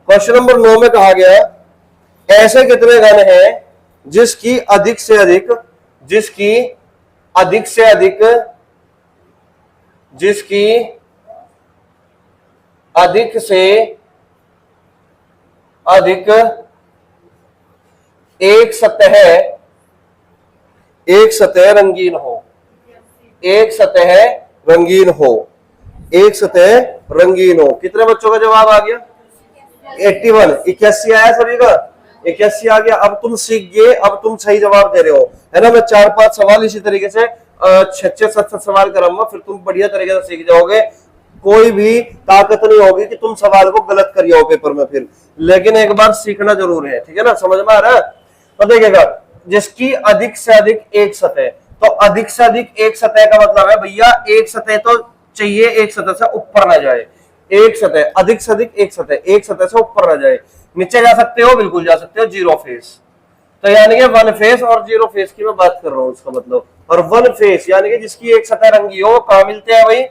Speaker 1: क्वेश्चन नंबर 9 में कहा गया ऐसे कितने घन हैं जिसकी अधिक से अधिक, जिसकी अधिक से अधिक, जिसकी अधिक से अधिक एक सतह रंगीन हो, एक सतह रंगीन हो, एक सतह रंगीन हो। कितने बच्चों का जवाब आ गया? 81। 81 आया सभी का? 81 आ गया। अब तुम सीख गए, अब तुम सही जवाब दे रहे हो, है ना। मैं 4-5 सवाल इसी तरीके से 6-7 सवाल कराऊंगा, फिर तुम बढ़िया तरीके से सीख जाओगे। कोई भी ताकत नहीं होगी कि तुम सवाल को गलत कर जाओ पेपर में फिर, लेकिन एक बार सीखना जरूर है, ठीक है ना। समझ में आ रहा है? तो देखिएगा, जिसकी अधिक से अधिक एक सतह, तो अधिक से अधिक एक सतह का मतलब है भैया एक सतह तो चाहिए एक सतह से ऊपर ना जाए, एक सतह अधिक से अधिक एक सतह से ऊपर ना जाए। नीचे जा सकते हो, बिल्कुल जा सकते हो, जीरो फेस। तो यानी कि वन फेस और जीरो फेस की मैं बात कर रहा हूं इसका मतलब। और वन फेस यानी कि जिसकी एक सतह रंगी हो, कहां मिलते हैं भाई,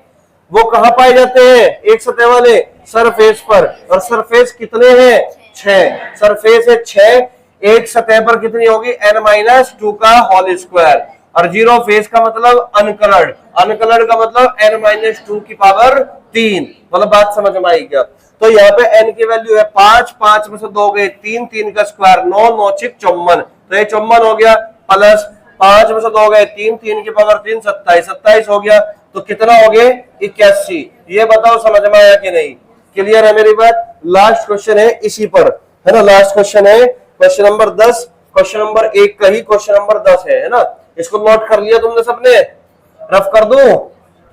Speaker 1: वो कहां पाए जाते हैं, एक सतह वाले सरफेस पर। और सरफेस कितने हैं, 6 सरफेस है 6, एक सतह पर कितनी होगी, n-2 का होल स्क्वायर। और जीरो फेस का मतलब अनकलर्ड, अनकलर्ड का मतलब n-2 की पावर 3। मतलब बात समझ में आई क्या। तो यहाँ पे n की वैल्यू है 5, 5 में से 2 गए 3, 3 का स्क्वायर 9, 9 6 54, तो ये 54 हो गया। प्लस 5 में से 2 गए 3, 3 की पावर 3 27, 27 हो गया। तो कितना हो गए 81। ये बताओ समझ में आया कि नहीं, क्लियर है मेरी बात। लास्ट क्वेश्चन है इसी पर, है ना, लास्ट क्वेश्चन है क्वेश्चन नंबर 10। क्वेश्चन नंबर 1 का ही क्वेश्चन नंबर 10 है ना। इसको नोट कर लिया तुमने सबने, रफ कर दूं।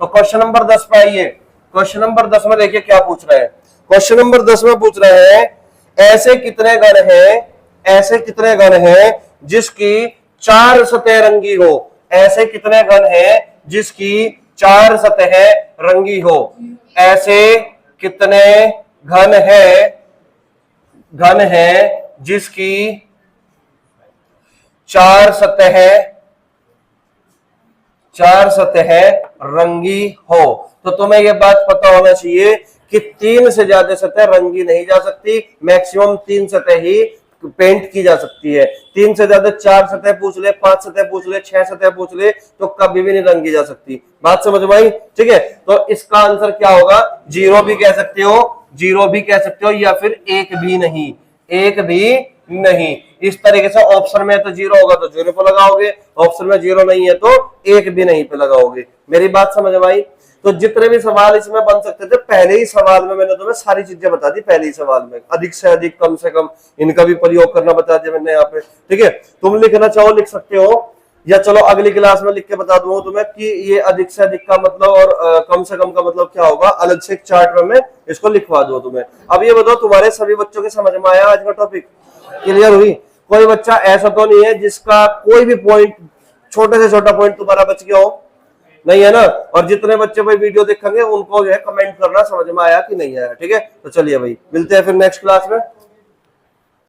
Speaker 1: तो क्वेश्चन नंबर 10 पे आइए। क्वेश्चन नंबर 10 में देखिए क्या पूछ रहे हैं। क्वेश्चन नंबर 10 में पूछ रहे हैं, ऐसे कितने गण हैं, ऐसे कितने गण हैं जिसकी 4 सतह रंगी हो। ऐसे कितने गण हैं जिसकी 4 सतह रंगी हो। ऐसे कितने घन है जिसकी 4 सतह रंगी हो। तो तुम्हें यह बात पता होना चाहिए कि 3 से ज्यादा सतह रंगी नहीं जा सकती, मैक्सिमम 3 सतह ही पेंट की जा सकती है। 3 से ज्यादा 4 सतह पूछ ले, 5 सतह पूछ ले, 6 सतह पूछ ले, तो कभी भी नहीं रंगी जा सकती। बात समझ में आई, ठीक है। तो इसका आंसर क्या होगा, 0 भी कह सकते हो, 0 भी कह सकते हो, या फिर 1 भी नहीं, 1 भी नहीं। इस तरीके से ऑप्शन में तो 0 होगा तो 0 पे लगाओगे, ऑप्शन में 0 नहीं है तो 1 भी नहीं पे लगाओगे। मेरी बात समझ में आई। तो जितने भी सवाल इसमें बन सकते थे, पहले ही सवाल में मैंने तुम्हें सारी चीजें बता दी। पहले ही सवाल में अधिक से अधिक, कम से कम, इनका भी प्रयोग करना बता दिया मैंने यहाँ पे, ठीक है। तुम लिखना चाहो लिख सकते हो, या चलो अगली क्लास में लिख के बता दूंगा तुम्हें कि ये अधिक से अधिक का मतलब और कम से कम का मतलब क्या होगा। अलग से एक चार्ट में मैं इसको लिखवा दूंगा तुम्हें। अब ये बताओ, तुम्हारे सभी बच्चों के समझ में आया आज का टॉपिक, क्लियर हुई। कोई बच्चा ऐसा तो नहीं है जिसका कोई भी पॉइंट, छोटे से छोटा पॉइंट तुम्हारा बच गया हो, नहीं है ना। और जितने बच्चे भाई वीडियो देखेंगे उनको जो है कमेंट करना समझ में आया कि नहीं आया, ठीक है। तो चलिए भाई, मिलते हैं फिर नेक्स्ट क्लास में।